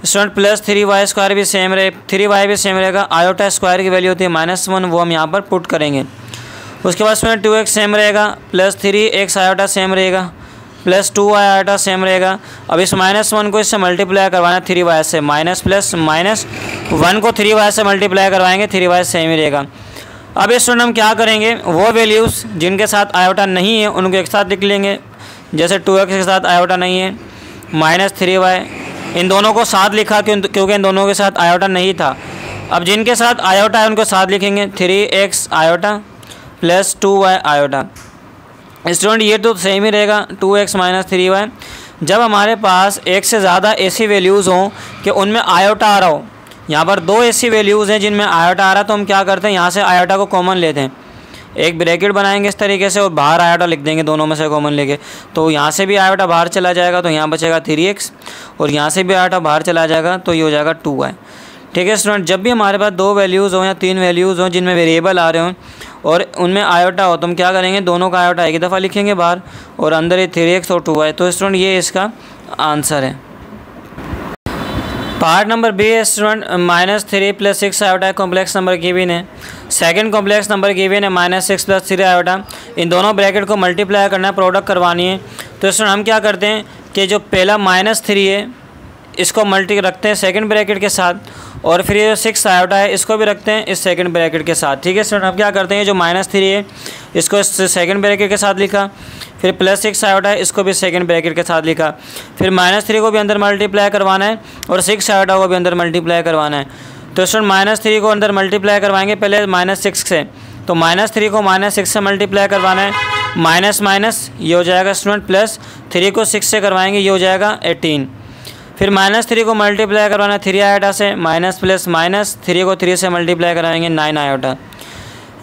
स्टूडेंट, प्लस 3y स्क्वायर भी सेम रहे, 3y भी सेम रहेगा। आयोटा स्क्वायर की वैल्यू होती है -1, वो हम यहाँ पर पुट करेंगे। उसके बाद स्टूडेंट 2x सेम रहेगा, प्लस 3x आयोटा सेम रहेगा, प्लस 2y आयोटा सेम रहेगा। अब इस -1 को इससे मल्टीप्लाई करवाना है 3y से, माइनस प्लस माइनस 1 को 3y से मल्टीप्लाई करवाएंगे, 3y सेम ही रहेगा। अब इस स्टूडेंट हम क्या करेंगे, वो वैल्यूज़ जिनके साथ आयोटा नहीं है उनको एक साथ लिख लेंगे, जैसे 2x के साथ आयोटा नहीं है, -3y, इन दोनों को साथ लिखा क्योंकि इन दोनों के साथ आयोटा नहीं था। अब जिनके साथ आयोटा है उनको साथ लिखेंगे, 3x iota plus 2y iota. Student ये तो सेम ही रहेगा, 2x - 3y। जब हमारे पास एक से ज़्यादा ऐसी वैल्यूज़ हों कि उनमें आयोटा आ रहा हो, यहाँ पर 2 ऐसी वैल्यूज़ हैं जिनमें आयोटा आ रहा है, तो हम क्या करते हैं, यहाँ से आयोटा को कॉमन लेते हैं, एक ब्रैकेट बनाएंगे इस तरीके से और बाहर आयोटा लिख देंगे दोनों में से कॉमन लेके, तो यहाँ से भी आयोटा बाहर चला जाएगा तो यहाँ बचेगा 3x, और यहाँ से भी आयोटा बाहर चला जाएगा तो ये हो जाएगा 2y। ठीक है स्टूडेंट, जब भी हमारे पास 2 वैल्यूज़ हों या 3 वैल्यूज़ हों जिनमें वेरिएबल आ रहे हों और उनमें आयोटा हो, तो हम क्या करेंगे, दोनों का आयोटा एक ही दफ़ा लिखेंगे बाहर, और अंदर ये 3x और 2y। तो स्टूडेंट ये इसका आंसर है। पार्ट नंबर बी है student, -3 + 6 iota complex number given है। सेकंड कॉम्प्लेक्स नंबर गिवन है -6 + 3 आयोटा। इन दोनों ब्रैकेट को मल्टीप्लाई करना है, प्रोडक्ट करवानी है। तो स्टूडेंट हम क्या करते हैं कि जो पहला -3 है इसको मल्टी रखते हैं सेकंड ब्रैकेट के साथ, और फिर ये जो 6 आयोटा है इसको भी रखते हैं इस सेकंड ब्रैकेट के साथ। ठीक है स्टूडेंट, अब क्या करते हैं, जो -3 है इसको इस सेकंड ब्रैकेट के साथ लिखा, फिर +6 आयोटा है इसको भी सेकंड ब्रैकेट के साथ लिखा, फिर -3 को भी अंदर मल्टीप्लाई करवाना है और 6 आयोटा को भी अंदर मल्टीप्लाई करवाना है। तो स्टूडेंट -3 को अंदर मल्टीप्लाई करवाएंगे पहले -6 से, तो -3 को -6 से मल्टीप्लाई करवाना है, माइनस माइनस ये हो जाएगा स्टूडेंट प्लस 3 को 6 से करवाएंगे, ये हो जाएगा 18। फिर -3 को मल्टीप्लाई करवाना है 3 आयोटा से, माइनस प्लस माइनस 3 को 3 से मल्टीप्लाई कराएंगे 9 आयोटा।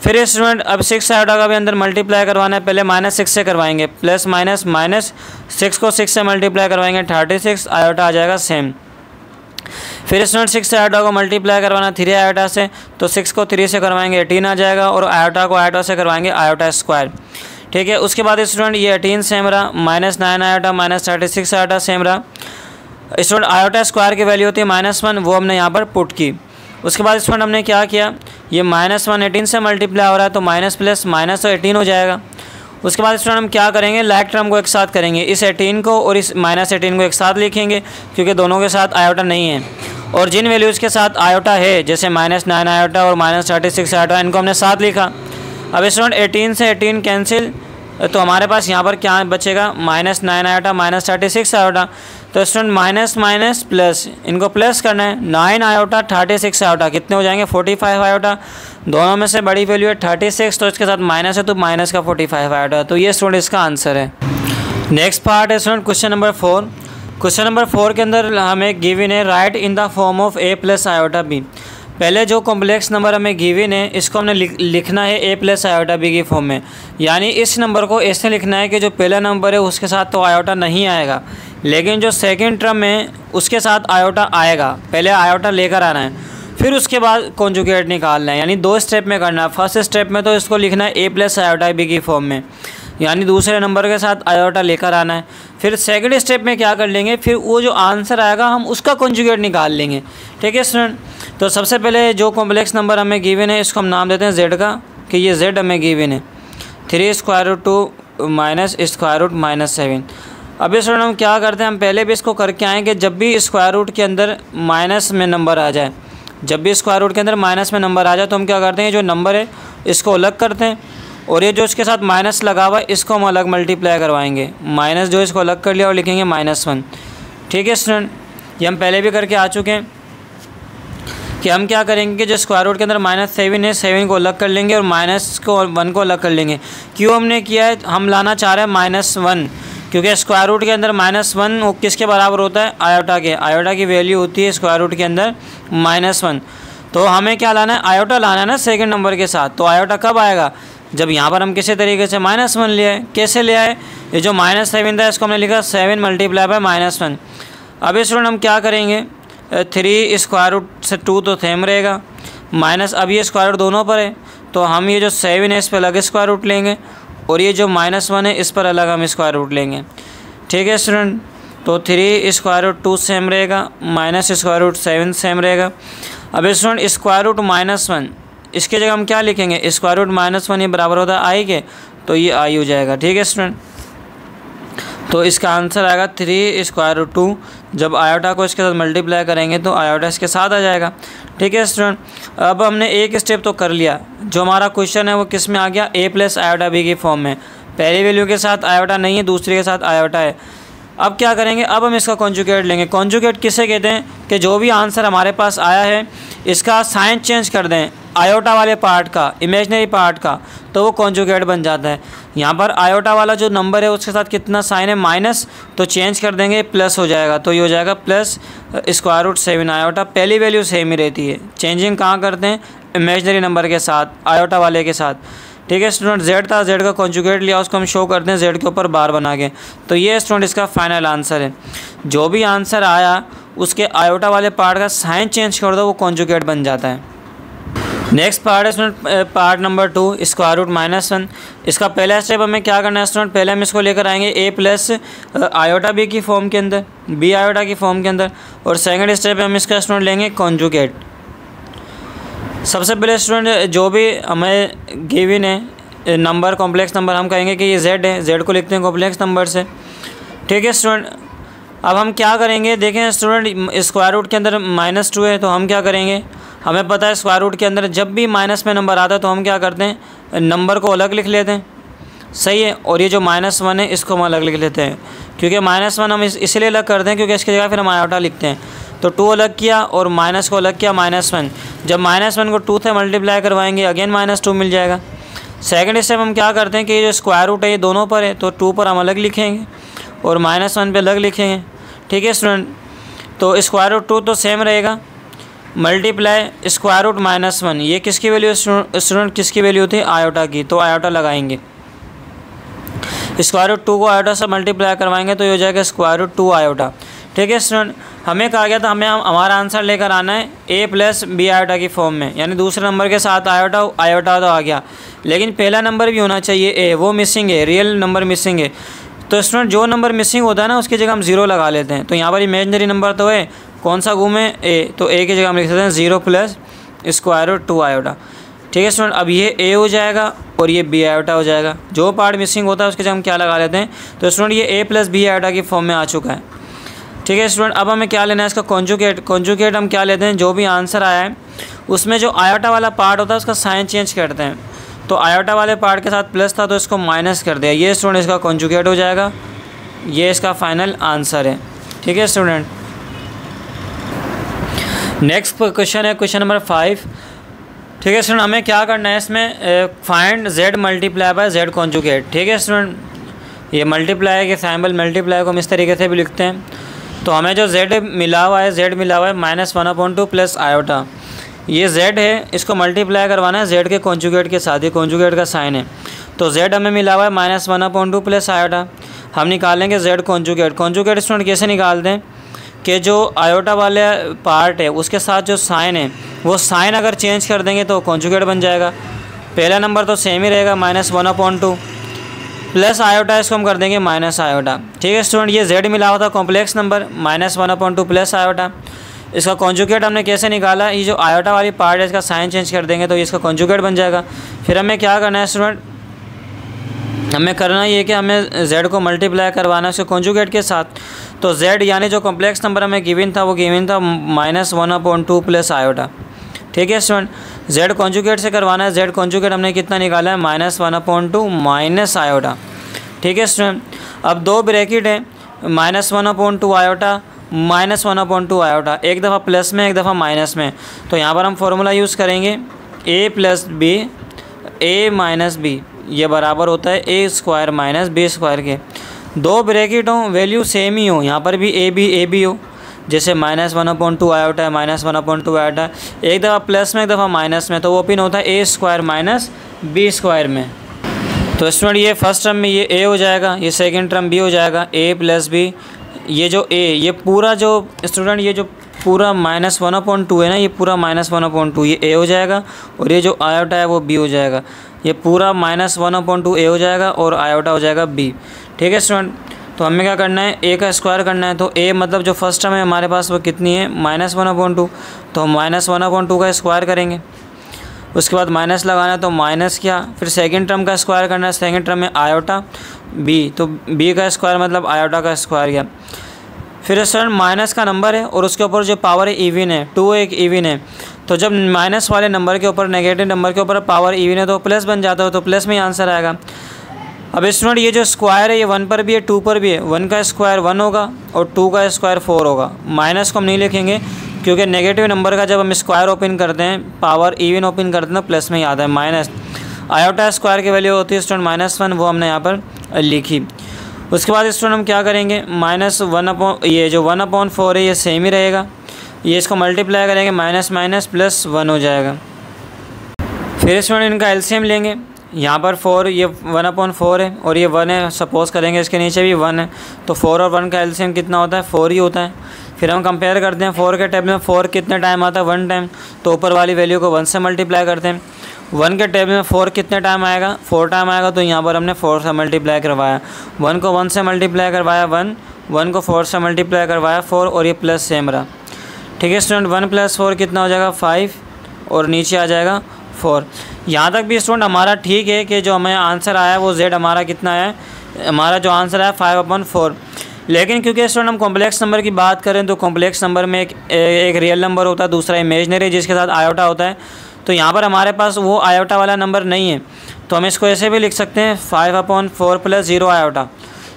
फिर स्टूडेंट अब 6 आयोटा का भी अंदर मल्टीप्लाई करवाना है, पहले -6 से करवाएंगे, प्लस माइनस माइनस 6 को 6 से मल्टीप्लाई करवाएंगे 36 आयोटा आ जाएगा सेम। फिर स्टूडेंट 6 आयोटा को मल्टीप्लाई करवाना 3 आयोटा से, तो 6 को 3 से करवाएंगे 18 आ जाएगा, और आयोटा को आयोटा से करवाएंगे आयोटा स्क्वायर। ठीक है, उसके बाद स्टूडेंट ये 18 सेम रहा, -9 आयोटा -36 आयोटा सेम रहा। स्टूडेंट आयोटा स्क्वायर की वैल्यू होती है -1, वो हमने यहाँ पर पुट की। उसके बाद स्टूडेंट हमने क्या किया, ये -1 18 से मल्टीप्लाई हो रहा है, तो माइनस प्लस माइनस तो 18 हो जाएगा। उसके बाद स्टूडेंट हम क्या करेंगे, लाइक टर्म को एक साथ करेंगे, इस 18 को और इस -18 को एक साथ लिखेंगे, क्योंकि दोनों के साथ आयोटा नहीं है। और जिन वैल्यूज़ के साथ आयोटा है, जैसे -9 आयोटा और -36 आयोटा, इनको हमने साथ लिखा। अब स्टूडेंट 18 से 18 कैंसिल, तो हमारे पास यहाँ पर क्या बचेगा, -9 आयोटा -36 आयोटा। तो स्टूडेंट माइनस माइनस प्लस, इनको प्लस करना है, 9 आयोटा 36 आयोटा कितने हो जाएंगे, 45 आयोटा। दोनों में से बड़ी वैल्यू है 36, तो इसके साथ माइनस है, तो माइनस का 45 आयोटा। तो ये स्टूडेंट इसका आंसर है। नेक्स्ट पार्ट है student question number 4। Question number 4 के अंदर हमें गिवन है right in the form of a plus iota b। पहले जो कॉम्प्लेक्स नंबर हमें गिवन है, इसको हमने लिखना है a प्लस आयोटा b की फॉर्म में। यानी इस नंबर को ऐसे लिखना है कि जो पहला नंबर है उसके साथ तो आयोटा नहीं आएगा, लेकिन जो सेकंड टर्म है उसके साथ आयोटा आएगा। पहले आयोटा लेकर आना है, फिर उसके बाद कॉन्जुगेट निकालना है, यानी 2 स्टेप में करना है। फर्स्ट स्टेप में तो इसको लिखना है a प्लस आयोटा b की फॉर्म में, यानी दूसरे नंबर के साथ आयोटा लेकर आना है। फिर सेकंड स्टेप में क्या कर लेंगे, फिर वो जो आंसर आएगा हम उसका कॉन्जुगेट निकाल लेंगे। ठीक है स्टूडेंट, तो सबसे पहले जो कॉम्प्लेक्स नंबर हमें गिवन है, इसको हम नाम देते हैं z का, कि ये z हमें गिवन है 3 square root 2 minus square root -7। अब इस स्टूडेंट हम क्या करते हैं, हम पहले भी इसको करके आए कि जब भी स्क्वायर रूट के अंदर माइनस में नंबर आ जाए, जब भी स्क्वायर रूट के अंदर माइनस में नंबर आ जाए, तो हम क्या करते हैं, जो नंबर है इसको अलग करते हैं, और ये जो इसके साथ माइनस लगा हुआ है इसको हम अलग मल्टीप्लाई करवाएंगे। माइनस जो इसको अलग कर लिया और लिखेंगे -1। ठीक है स्टूडेंट, ये हम पहले भी करके आ चुके हैं कि हम क्या करेंगे कि जो स्क्वायर रूट के अंदर -7 है, 7 को अलग कर लेंगे और माइनस को 1 को अलग कर लेंगे। क्यों हमने किया है, हम लाना चाह रहे हैं -1, क्योंकि स्क्वायर रूट के अंदर -1 वो किसके बराबर होता है, आयोटा के। आयोटा की वैल्यू होती है स्क्वायर रूट के अंदर -1। तो हमें क्या लाना है, आयोटा लाना है ना सेकंड नंबर के साथ। तो आयोटा कब आएगा, जब यहाँ पर हम किसी तरीके से -1 ले आए। कैसे ले आए, ये जो -7 था इसको हमने लिखा 7 मल्टीप्लाई बाय -1। अब स्टूडेंट हम क्या करेंगे, 3 स्क्वायर रूट से 2 तो सेम रहेगा, माइनस अब ये स्क्वायर रूट दोनों पर है, तो हम ये जो 7 है इस पर अलग स्क्वायर रूट लेंगे, और ये जो -1 है इस पर अलग हम स्क्वायर रूट लेंगे। ठीक है स्टूडेंट, तो 3 स्क्वायर रूट 2 सेम रहेगा, माइनस स्क्वायर रूट 7 सेम रहेगा। अब स्टूडेंट स्क्वायर रूट -1, इसके जगह हम क्या लिखेंगे, स्क्वायर रूट -1 ये बराबर होता है आई के, तो ये आई हो जाएगा। ठीक है स्टूडेंट, तो इसका आंसर आएगा 3 स्क्वायर रूट 2। जब आयोटा को इसके साथ मल्टीप्लाई करेंगे तो आयोटा इसके साथ आ जाएगा। ठीक है स्टूडेंट, अब हमने एक स्टेप तो कर लिया। जो हमारा क्वेश्चन है वो किस में आ गया, a प्लस आयोटा b की फॉर्म में। पहली वैल्यू के साथ आयोटा नहीं है, दूसरे के साथ आयोटा है। अब क्या करेंगे, अब हम इसका कॉन्जुगेट लेंगे। कॉन्जुगेट किसे कहते हैं कि जो भी आंसर हमारे पास आया है इसका साइन चेंज कर दें आयोटा वाले पार्ट का, इमेजनरी पार्ट का, तो वो कॉन्जुगेट बन जाता है। यहाँ पर आयोटा वाला जो नंबर है उसके साथ कितना साइन है, माइनस, तो चेंज कर देंगे प्लस हो जाएगा, तो ये हो जाएगा प्लस स्क्वायर रूट 7 आयोटा। पहली वैल्यू सेम ही रहती है, चेंजिंग कहाँ करते हैं, इमेजनरी नंबर के साथ, आयोटा वाले के साथ। ठीक है स्टूडेंट, z था, z का कॉन्जुगेट लिया, उसको हम शो करते हैं z के ऊपर बार बना के। तो ये स्टूडेंट इसका फाइनल आंसर है। जो भी आंसर आया उसके आयोटा वाले पार्ट का साइन चेंज कर दो, वो कॉन्जुगेट बन जाता है। नेक्स्ट पार्ट है student part number 2, square root -1। इसका पहला स्टेप हमें क्या करना है स्टूडेंट, पहले हम इसको लेकर आएंगे a प्लस आयोटा b की फॉर्म के अंदर, b आयोटा की फॉर्म के अंदर, और सेकंड स्टेप हम इसका स्टूडेंट लेंगे कॉन्जुगेट। सबसे पहले स्टूडेंट जो भी हमें गिवन है नंबर, कॉम्प्लेक्स नंबर, हम कहेंगे कि ये z है, z को लिखते हैं कॉम्प्लेक्स नंबर से। ठीक है स्टूडेंट, अब हम क्या करेंगे, देखें स्टूडेंट स्क्वायर रूट के अंदर -2 है, तो हम क्या करेंगे, हमें पता है स्क्वायर रूट के अंदर जब भी माइनस में नंबर आता है तो हम क्या करते हैं, नंबर को अलग लिख लेते हैं। सही है, और ये जो -1 है इसको हम अलग लिख लेते हैं, क्योंकि -1 हम इसलिए अलग करते हैं क्योंकि इसकी जगह फिर हम आयोटा लिखते हैं। तो 2 अलग किया और माइनस को अलग किया -1। जब -1 को 2 से मल्टीप्लाई करवाएंगे अगेन -2 मिल जाएगा। सेकंड स्टेप हम क्या करते हैं कि ये जो स्क्वायर रूट है ये दोनों पर है, तो 2 पर हम अलग लिखेंगे और -1 पे अलग लिखेंगे। ठीक है स्टूडेंट, तो स्क्वायर रूट 2 तो सेम रहेगा, मल्टीप्लाई स्क्वायर रूट -1, ये किसकी वैल्यू स्टूडेंट, किसकी वैल्यू थी, आयोटा की, तो आयोटा लगाएंगे। स्क्वायर रूट 2 को आयोटा से मल्टीप्लाई करवाएंगे तो ये हो जाएगा स्क्वायर रूट 2 आयोटा। ठीक है स्टूडेंट, हमें कहा गया था हमारा आंसर लेकर आना है a + b आयोटा की फॉर्म में, यानी दूसरे नंबर के साथ आयोटा तो आ गया, लेकिन पहला नंबर भी होना चाहिए a, वो मिसिंग है, रियल नंबर मिसिंग है। तो स्टूडेंट जो नंबर मिसिंग होता है ना उसकी जगह हम 0 लगा लेते हैं। तो यहाँ पर इमेजनरी नंबर तो है, कौन सा घूमे, a, तो a की जगह हम लिख सकते हैं 0 + स्क्वायर रूट 2 आयोटा। ठीक है स्टूडेंट, अब ये a हो जाएगा और ये b आयोटा हो जाएगा, जो पार्ट मिसिंग होता है उसके जगह हम क्या लगा लेते हैं। तो स्टूडेंट ये a + b आयोटा की फॉर्म में आ चुका है। ठीक है स्टूडेंट, अब हमें क्या लेना है, इसका कॉन्जुगेट हम क्या लेते हैं, जो भी आंसर आया है उसमें जो आयोटा वाला पार्ट होता है उसका साइन चेंज करते हैं। तो आयोटा वाले पार्ट के साथ प्लस था तो इसको माइनस कर दिया, ये स्टूडेंट इसका कॉन्जुगेट हो जाएगा, ये इसका फाइनल आंसर है। ठीक है स्टूडेंट, नेक्स्ट क्वेश्चन है क्वेश्चन नंबर 5। ठीक है स्टूडेंट, हमें क्या करना है इसमें, find z multiply by z conjugate. ठीक है स्टूडेंट, ये मल्टीप्लाई के सिंबल मल्टीप्लाई को हम इस तरीके से भी लिखते हैं। तो हमें जो z मिला हुआ है -1/2 प्लस आयोटा, ये z है, इसको मल्टीप्लाई करवाना है z के कॉन्जुगेट के साथ, ये कॉन्जुगेट का साइन है। तो z हमें मिला हुआ है -1/2 प्लस आयोटा, हम निकालेंगे z कॉन्जुगेट स्टूडेंट कैसे निकालते हैं कि जो आयोटा वाले पार्ट है उसके साथ जो साइन है वो साइन अगर चेंज कर देंगे तो कॉन्जुगेट बन जाएगा। पहला नंबर तो सेम ही रहेगा -1/2 प्लस आयोटा, इसको हम कर देंगे माइनस आयोटा। ठीक है स्टूडेंट, ये z मिला हुआ था कॉम्प्लेक्स नंबर -1/2 प्लस आयोटा, इसका कॉन्जुगेट हमने कैसे निकाला, ये जो आयोटा वाली पार्ट है इसका साइन चेंज कर देंगे तो इसका कॉन्जुगेट बन जाएगा। फिर हमें क्या करना है स्टूडेंट, हमें करना ये कि हमें z को मल्टीप्लाई करवाना है उसके कॉन्जुगेट के साथ। तो z यानी जो कॉम्प्लेक्स नंबर हमें गिवन था वो गिवन था -1/2 प्लस आयोटा। ठीक है स्टूडेंट, z कॉन्जुगेट से करवाना है, z कॉन्जुगेट हमने कितना निकाला है -1/2 माइनस आयोटा। ठीक है स्टूडेंट, अब दो ब्रैकेट है -1/2 आयोटा -1/2 आयोटा, एक दफ़ा प्लस में एक दफ़ा माइनस में। तो यहाँ पर हम फॉर्मूला यूज़ करेंगे a + b a - b, ये बराबर होता है a² - b² के। दो ब्रैकेट हों, वैल्यू सेम ही हो, यहाँ पर भी a b हो, जैसे -1/2 आयोटा है -1/2 आयोटा, एक दफ़ा प्लस में एक दफ़ा माइनस में, तो वो पिन होता है a² - b² में। तो स्टूडेंट ये फर्स्ट टर्म में ये a हो जाएगा, ये सेकंड टर्म b हो जाएगा, a + b, ये जो a, ये पूरा जो स्टूडेंट ये जो पूरा -1/2 है ना, ये पूरा -1/2 ये a हो जाएगा और ये जो आयोटा है वो b हो जाएगा, ये पूरा -1/2 a हो जाएगा और आयोटा हो जाएगा b। ठीक है स्टूडेंट, तो हमें क्या करना है, a का स्क्वायर करना है। तो a मतलब जो फर्स्ट टर्म है हमारे पास वो कितनी है -1/2, तो हम -1/2 का स्क्वायर करेंगे, उसके बाद माइनस लगाना है तो माइनस क्या, फिर सेकंड टर्म का स्क्वायर करना है, सेकंड टर्म में आयोटा b, तो b का स्क्वायर मतलब आयोटा का स्क्वायर गया। फिर स्टूडेंट माइनस का नंबर है और उसके ऊपर जो पावर है इवन है, 2 एक इवन है, तो जब माइनस वाले नंबर के ऊपर नेगेटिव नंबर के ऊपर पावर इवन है तो प्लस बन जाता है, तो प्लस में ही आंसर आएगा। अब स्टूडेंट ये जो स्क्वायर है ये 1 पर भी है 2 पर भी है, 1 का स्क्वायर 1 होगा और 2 का स्क्वायर 4 होगा। माइनस को हम नहीं लिखेंगे क्योंकि नेगेटिव नंबर का जब हम स्क्वायर ओपन करते हैं, पावर इवन ओपन करते हैं, प्लस में ही आता है माइनस। आयोटा स्क्वायर की वैल्यू होती है स्टूडेंट -1, वो हमने यहाँ पर लिखी। उसके बाद स्टूडेंट हम क्या करेंगे, -1 ये जो 1/4 है ये सेम ही रहेगा, ये इसको मल्टीप्लाई करेंगे, माइनस माइनस +1 हो जाएगा। फिर स्टूडेंट इनका एलसीएम लेंगे, यहाँ पर 4 ये 1/4 है और ये 1 है, सपोज़ करेंगे इसके नीचे भी 1 है, तो 4 और 1 का एलसीएम कितना होता है, 4 ही होता है। फिर हम कंपेयर करते हैं, 4 के टेबल में 4 कितने टाइम आता है, 1 टाइम, तो ऊपर वाली वैल्यू को 1 से मल्टीप्लाई करते हैं। 1 के टेबल में 4 कितने टाइम आएगा, 4 टाइम आएगा, तो यहाँ पर हमने 4 से मल्टीप्लाई करवाया, 1 को 1 से मल्टीप्लाई करवाया 1 को 4 से मल्टीप्लाई करवाया 4 और ये प्लस सेम रहा। ठीक है स्टूडेंट, 1 + 4 कितना हो जाएगा 5 और नीचे आ जाएगा 4। यहाँ तक भी स्टूडेंट हमारा ठीक है कि जो हमें आंसर आया वो z हमारा कितना है, हमारा जो आंसर आया 5/4। लेकिन क्योंकि स्टूडेंट हम कॉम्प्लेक्स नंबर की बात करें तो कॉम्प्लेक्स नंबर में एक रियल नंबर होता है, दूसरा इमेजनरी जिसके साथ आयोटा होता है, तो यहाँ पर हमारे पास वो आयोटा वाला नंबर नहीं है, तो हम इसको ऐसे भी लिख सकते हैं 5/4 + 0 आयोटा।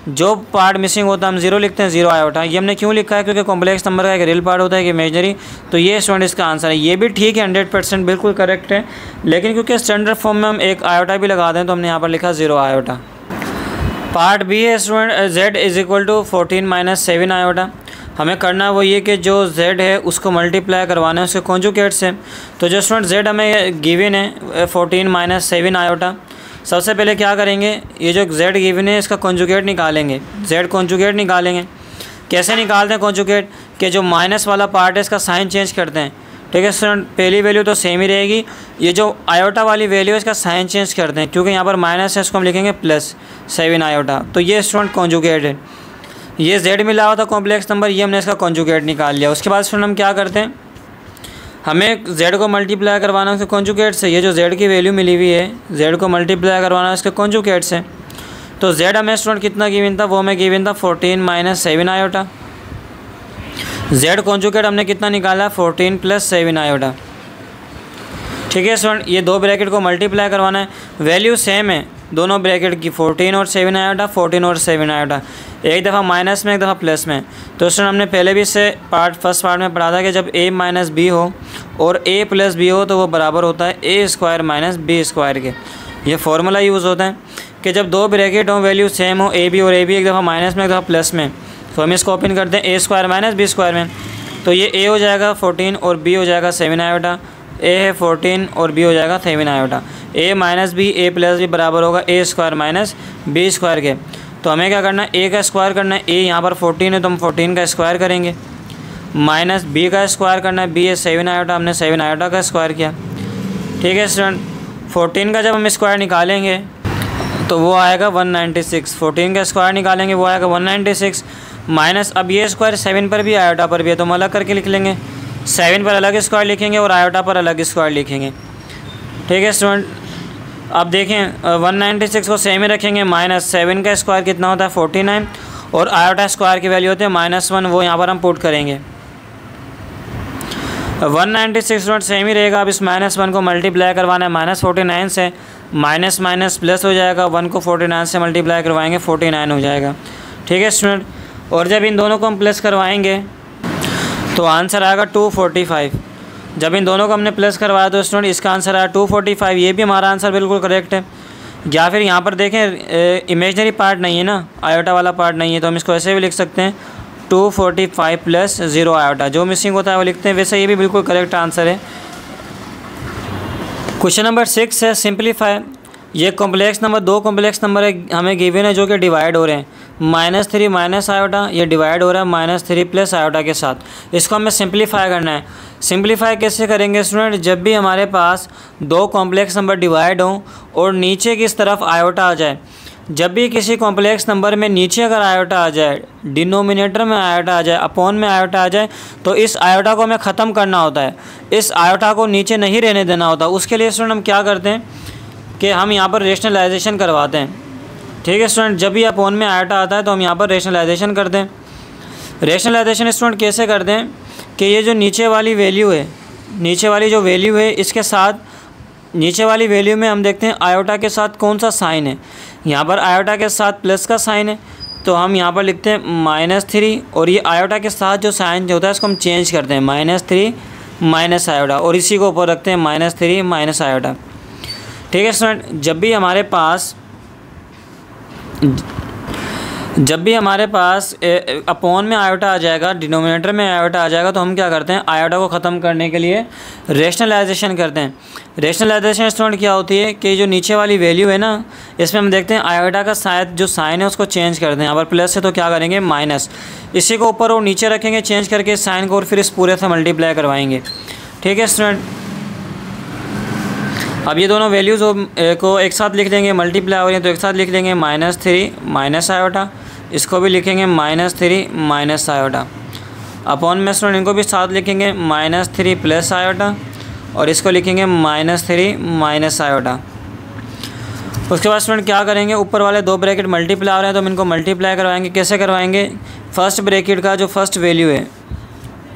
जो पार्ट मिसिंग होता है हम 0 लिखते हैं, 0 आयोटा। ये हमने क्यों लिखा है? क्योंकि कॉम्प्लेक्स नंबर का एक रियल पार्ट होता है कि इमेजनरी। तो ये स्टूडेंट इसका आंसर है। ये भी ठीक है, 100% बिल्कुल करेक्ट है, लेकिन क्योंकि स्टैंडर्ड फॉर्म में हम एक आयोटा भी लगा दें तो हमने यहाँ पर लिखा 0 आयोटा। पार्ट बी है स्टूडेंट, z = 14 - 7 आयोटा। हमें करना वो ये कि जो z है उसको मल्टीप्लाई करवाना है उसके कॉन्जुगेट से। तो जो स्टूडेंट z हमें गिवन है 14 - 7 आयोटा, सबसे पहले क्या करेंगे, ये जो z गिवन है इसका कॉन्जुगेट निकालेंगे, z कॉन्जुगेट निकालेंगे। कैसे निकालते हैं कॉन्जुगेट? कि जो माइनस वाला पार्ट है इसका साइन चेंज करते हैं, ठीक है स्टूडेंट। पहली वैल्यू तो सेम ही रहेगी, ये जो आयोटा वाली वैल्यू है इसका साइन चेंज करते हैं, क्योंकि यहाँ पर माइनस है इसको हम लिखेंगे +7 आयोटा। तो ये स्टूडेंट कॉन्जुगेट है। ये z मिला हुआ था कॉम्प्लेक्स नंबर, ये हमने इसका कॉन्जुगेट निकाल लिया। उसके बाद स्टूडेंट हम क्या करते हैं, हमें z को मल्टीप्लाई करवाना है उसके कॉन्जुगेट से। ये जो z की वैल्यू मिली हुई है, z को मल्टीप्लाई करवाना है उसके कॉन्जुगेट से। तो z हमें स्टूडेंट कितना गिवन था? वो हमें गिवन था 14 - 7 आयोटा। z कॉन्जुगेट हमने कितना निकाला? 14 + 7 आयोटा। ठीक है स्टूडेंट, ये दो ब्रैकेट को मल्टीप्लाई करवाना है, वैल्यू सेम है दोनों ब्रैकेट की, 14 और 7 आयोटा, 14 और 7 आयोटा, एक दफ़ा माइनस में एक दफ़ा प्लस में। तो स्टूडेंट हमने पहले भी इससे फर्स्ट पार्ट में पढ़ा था कि जब a - b हो और a + b हो तो वो बराबर होता है a² - b² के। ये फार्मूला यूज़ होता है कि जब दो ब्रैकेट हों, वैल्यू सेम हो, a b और a b, एक दफ़ा माइनस में एक दफ़ा प्लस में, तो हम इसको ओपन करते हैं a² - b² में। तो ये a हो जाएगा 14 और b हो जाएगा 7 आयोटा। a है 14 और b हो जाएगा 7 iota. a - b a + b बराबर होगा a² - b² के। तो हमें क्या करना है, a का स्क्वायर करना है। a यहाँ पर 14 है तो हम 14 का स्क्वायर करेंगे, माइनस b का स्क्वायर करना है, b है 7 आयोटा, हमने 7 आयोटा का स्क्वायर किया। ठीक है स्टूडेंट, 14 का जब हम स्क्वायर निकालेंगे तो वो आएगा 196। 14 का स्क्वायर निकालेंगे वो आएगा 196, माइनस अब ये स्क्वायर 7 पर भी आयोटा पर भी है तो हम अलग करके लिख लेंगे। 7 पर अलग स्क्वायर लिखेंगे और आयोटा पर अलग स्क्वायर लिखेंगे। ठीक है स्टूडेंट, अब देखें 196 को सेम ही रखेंगे, माइनस 7 का स्क्वायर कितना होता है 49 और आयोटा स्क्वायर की वैल्यू होती है -1, वो यहाँ पर हम पुट करेंगे। 196 स्टूडेंट सेम ही रहेगा। अब इस -1 को मल्टीप्लाई करवाना है -49 से, माइनस माइनस प्लस हो जाएगा, 1 को 49 से मल्टीप्लाई करवाएंगे 49 हो जाएगा। ठीक है स्टूडेंट, और जब इन दोनों को हम प्लस करवाएंगे तो आंसर आएगा 245। जब इन दोनों को हमने प्लस करवाया तो स्टूडेंट इसका आंसर आया 245। ये भी हमारा आंसर बिल्कुल करेक्ट है। या फिर यहाँ पर देखें इमेजनरी पार्ट नहीं है ना, आयोटा वाला पार्ट नहीं है, तो हम इसको ऐसे भी लिख सकते हैं 245 + 0 आयोटा। जो मिसिंग होता है वो लिखते हैं। वैसे ये भी बिल्कुल करेक्ट आंसर है। क्वेश्चन नंबर 6 है सिंप्लीफाई। ये कॉम्प्लेक्स नंबर, दो कॉम्प्लेक्स नंबर है हमें गिवन है जो कि डिवाइड हो रहे हैं। -3 - आयोटा ये डिवाइड हो रहा है -3 + आयोटा के साथ। इसको हमें सिंप्लीफाई करना है। सिंप्लीफाई कैसे करेंगे स्टूडेंट? जब भी हमारे पास दो कॉम्प्लेक्स नंबर डिवाइड हों और नीचे की तरफ आयोटा आ जाए, जब भी किसी कॉम्प्लेक्स नंबर में नीचे अगर आयोटा आ जाए, डिनोमिनेटर में आयोटा आ जाए, अपॉन में आयोटा आ जाए, तो इस आयोटा को हमें ख़त्म करना होता है। इस आयोटा को नीचे नहीं रहने देना होता। उसके लिए स्टूडेंट हम क्या करते हैं कि हम यहाँ पर रेशनलाइजेशन करवाते हैं। ठीक है स्टूडेंट, जब भी अपॉन में आयोटा आता है तो हम यहाँ पर रेशनलाइजेशन करते हैं। रेशनलाइजेशन स्टूडेंट कैसे करते हैं कि ये जो नीचे वाली वैल्यू है, नीचे वाली जो वैल्यू है, इसके साथ नीचे वाली वैल्यू में हम देखते हैं आयोटा के साथ कौन सा साइन है। यहाँ पर आयोटा के साथ प्लस का साइन है तो हम यहाँ पर लिखते हैं -3, और ये आयोटा के साथ जो साइन जो होता है इसको हम चेंज करते हैं -3 - आयोटा, और इसी को ऊपर रखते हैं -3 - आयोटा। ठीक है स्टूडेंट, जब भी हमारे पास अपॉन में आयोटा आ जाएगा, डिनोमिनेटर में आयोटा आ जाएगा, तो हम क्या करते हैं, आयोटा को ख़त्म करने के लिए रेशनलाइजेशन करते हैं। रेशनलाइजेशन स्टूडेंट क्या होती है कि जो नीचे वाली वैल्यू है ना, इसमें हम देखते हैं आयोटा का शायद जो साइन है उसको चेंज करते हैं। यहाँ पर प्लस है तो क्या करेंगे माइनस, इसी को ऊपर और नीचे रखेंगे चेंज करके साइन को, और फिर इस पूरे से मल्टीप्लाई करवाएंगे। ठीक है स्टूडेंट, अब ये दोनों वैल्यूज़ को एक साथ लिख देंगे, मल्टीप्लाई हो रही है तो एक साथ लिख देंगे -3 - आयोटा, इसको भी लिखेंगे -3 - आयोटा, अपॉन में स्टूडेंट इनको भी साथ लिखेंगे -3 + आयोटा, और इसको लिखेंगे -3 - आयोटा। उसके बाद स्टूडेंट क्या करेंगे, ऊपर वाले दो ब्रैकेट मल्टीप्लाई हो रहे हैं तो हम इनको मल्टीप्लाई करवाएंगे। कैसे करवाएंगे, फर्स्ट ब्रैकेट का जो फर्स्ट वैल्यू है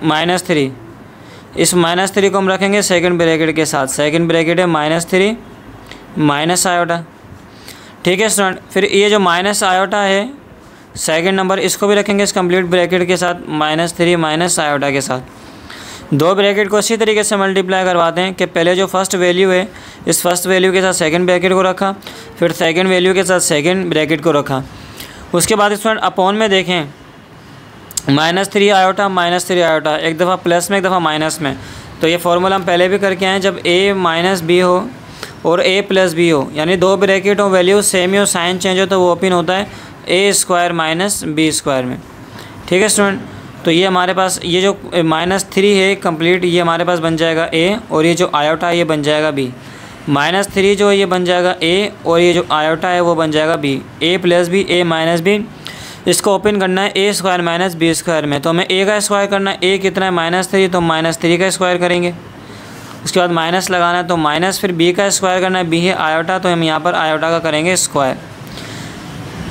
-3, इस -3 को हम रखेंगे सेकंड ब्रैकेट के साथ। सेकंड ब्रैकेट है -3 - आयोटा। ठीक है स्टूडेंट, फिर ये जो माइनस आयोटा है सेकंड नंबर इसको भी रखेंगे इस कंप्लीट ब्रैकेट के साथ -3 माइनस आयोटा के साथ। दो ब्रैकेट को इसी तरीके से मल्टीप्लाई करवाते हैं कि पहले जो फर्स्ट वैल्यू है इस फर्स्ट वैल्यू के साथ सेकंड ब्रैकेट को रखा, फिर सेकंड वैल्यू के साथ सेकंड ब्रैकेट को रखा। उसके बाद इसमें अपॉन में देखें -3 आयोटा -3 आयोटा, एक दफ़ा प्लस में एक दफ़ा माइनस में। तो ये फार्मूला हम पहले भी करके आए, जब a माइनस बी हो और a प्लस बी हो, यानी दो ब्रैकेट हो, वैल्यू सेम ही हो, साइन चेंज हो, तो वो ओपन होता है a square minus b square में। ठीक है स्टूडेंट, तो ये हमारे पास ये जो -3 है कंप्लीट, ये हमारे पास बन जाएगा a, और ये जो आयोटा है ये बन जाएगा b। -3 जो ये बन जाएगा a, और ये जो आयोटा है वो बन जाएगा b। a plus b, a minus b, इसको ओपन करना है a square minus b square में। तो हमें a का स्क्वायर करना है, a कितना है -3, तो -3 का स्क्वायर करेंगे। उसके बाद माइनस लगाना है, तो माइनस फिर b का स्क्वायर करना है, b है आयोटा, तो हम यहाँ पर आयोटा का करेंगे स्क्वायर।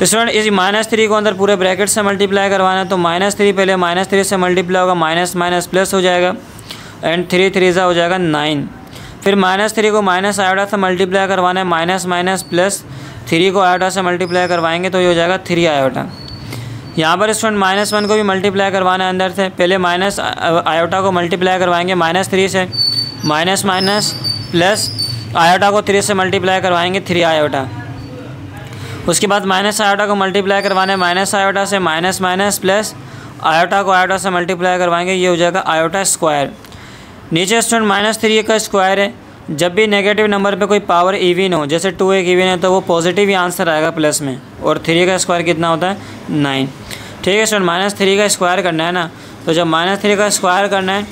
स्टूडेंट इस -3 को अंदर पूरे ब्रैकेट से मल्टीप्लाई करवाना है, तो -3 पहले -3 से मल्टीप्लाई होगा, माइनस माइनस प्लस हो जाएगा, एंड 3 3 हो जाएगा 9। फिर -3 को माइनस आयोटा से मल्टीप्लाई करवाना है, माइनस माइनस प्लस 3 को आयोटा से मल्टीप्लाई करवाएंगे तो ये हो जाएगा 3 आयोटा। यहाँ पर स्टूडेंट -1 को भी मल्टीप्लाई करवाना है अंदर से, पहले माइनस आयोटा को मल्टीप्लाई करवाएंगे -3 से, माइनस माइनस प्लस आयोटा को 3 से मल्टीप्लाई करवाएंगे 3 आयोटा। उसके बाद माइनस आयोटा को मल्टीप्लाई करवाना है माइनस आयोटा से, माइनस माइनस प्लस आयोटा को आयोटा से मल्टीप्लाई करवाएंगे, ये हो जाएगा आयोटा स्क्वायर। नीचे स्टूडेंट -3 का स्क्वायर है, जब भी नेगेटिव नंबर पे कोई पावर इवन हो, जैसे 2 एक इवन है तो वो पॉजिटिव ही आंसर आएगा प्लस में, और 3 का स्क्वायर कितना होता है 9। ठीक है स्टूडेंट, -3 का स्क्वायर करना है ना, तो जब -3 का स्क्वायर करना है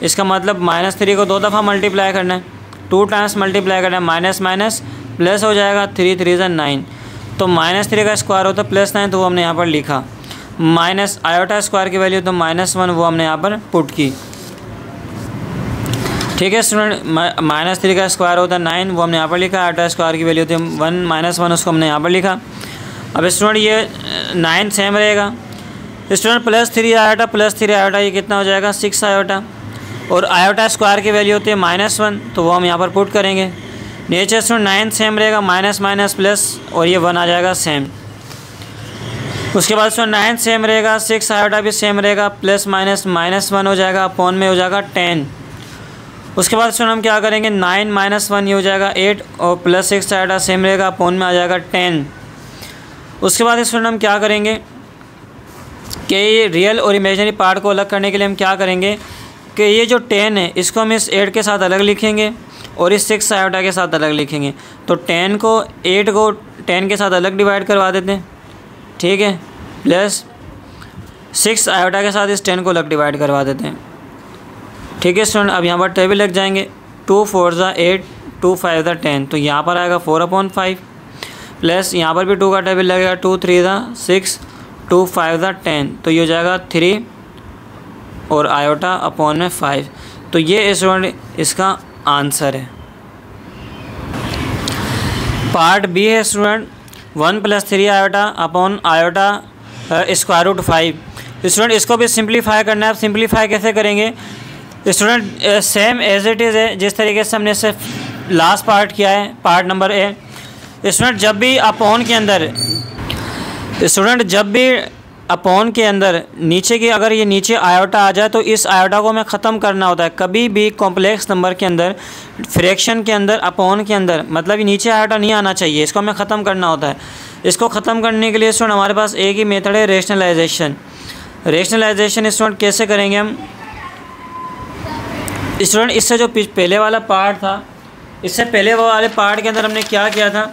इसका मतलब -3 को 2 दफ़ा मल्टीप्लाई करना है, 2 टाइम्स मल्टीप्लाई करना है, माइनस माइनस प्लस हो जाएगा, 3 3 9। तो -3 का स्क्वायर होता है +9, तो वो हमने यहाँ पर लिखा। माइनस आयोटा स्क्वायर की वैल्यू तो -1, वो हमने यहाँ पर पुट की। ठीक है स्टूडेंट, -3 का स्क्वायर होता है 9, वो हमने यहाँ पर लिखा। आयोटा स्क्वायर की वैल्यू थी 1 -1, उसको हमने यहाँ पर लिखा। अब स्टूडेंट ये 9 सेम रहेगा स्टूडेंट, +3 आयोटा +3 आयोटा, ये कितना हो जाएगा 6 आयोटा, और आयोटा स्क्वायर की वैल्यू होती है -1, तो वो हम यहाँ पर पुट करेंगे। नीचे स्टूडेंट 9 सेम रहेगा, माइनस माइनस प्लस, और ये 1 आ जाएगा सेम। उसके बाद स्टूडेंट 9 सेम रहेगा, 6 आयोटा भी सेम रहेगा, प्लस माइनस -1 हो जाएगा, अपॉन में हो जाएगा 10। उसके बाद स्टूडेंट हम क्या करेंगे, 9 -1 ये हो जाएगा 8, और +6 आयोटा सेम रहेगा, अपॉन में आ जाएगा 10। उसके बाद स्टूडेंट हम क्या करेंगे कि ये रियल और इमेजिनरी पार्ट को अलग करने के लिए हम क्या करेंगे कि ये जो 10 है इसको हम इस 8 के साथ अलग लिखेंगे, और इस 6 आयोटा के साथ अलग लिखेंगे। तो 10 को 8 को 10 के साथ अलग डिवाइड करवा देते हैं, ठीक है, प्लस 6 आयोटा के साथ इस 10 को अलग डिवाइड करवा देते हैं। ठीक है स्टूडेंट, अब यहाँ पर टेबल लग जाएंगे, 2 4 ज़ा 8, 2 5 ज़ा 10, तो यहाँ पर आएगा 4/5, प्लस यहाँ पर भी 2 का टेबल लगेगा, 2 3 ज़ा 6, 2 5 ज़ा 10, तो ये हो जाएगा 3 और आयोटा अपॉन में 5। तो ये स्टूडेंट इसका आंसर है। पार्ट बी है student 1 + 3 iota upon iota √5। Student इसको भी सिंप्लीफाई करना है। आप सिंप्लीफाई कैसे करेंगे student, same as it is है जिस तरीके से हमने से लास्ट पार्ट किया है, पार्ट नंबर ए। स्टूडेंट जब भी अपॉन के अंदर अपॉन के अंदर नीचे की अगर ये नीचे आयोटा आ जाए तो इस आयोटा को हमें ख़त्म करना होता है। कभी भी कॉम्प्लेक्स नंबर के अंदर, फ्रैक्शन के अंदर, अपॉन के अंदर मतलब नीचे आयोटा नहीं आना चाहिए, इसको हमें ख़त्म करना होता है। इसको ख़त्म करने के लिए स्टूडेंट हमारे पास एक ही मेथड है, रेशनलाइजेशन। रेशनलाइजेशन स्टूडेंट कैसे करेंगे हम स्टूडेंट, इससे जो पहले वाला पार्ट था, इससे पहले वाले पार्ट के अंदर हमने क्या किया था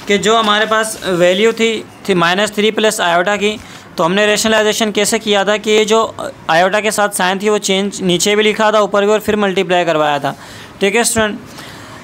कि जो हमारे पास वैल्यू थी -3 प्लस आयोटा की, तो हमने रेशनलाइजेशन कैसे किया था कि ये जो आयोटा के साथ साइन थी वो चेंज नीचे भी लिखा था, ऊपर भी, और फिर मल्टीप्लाई करवाया था। ठीक है स्टूडेंट,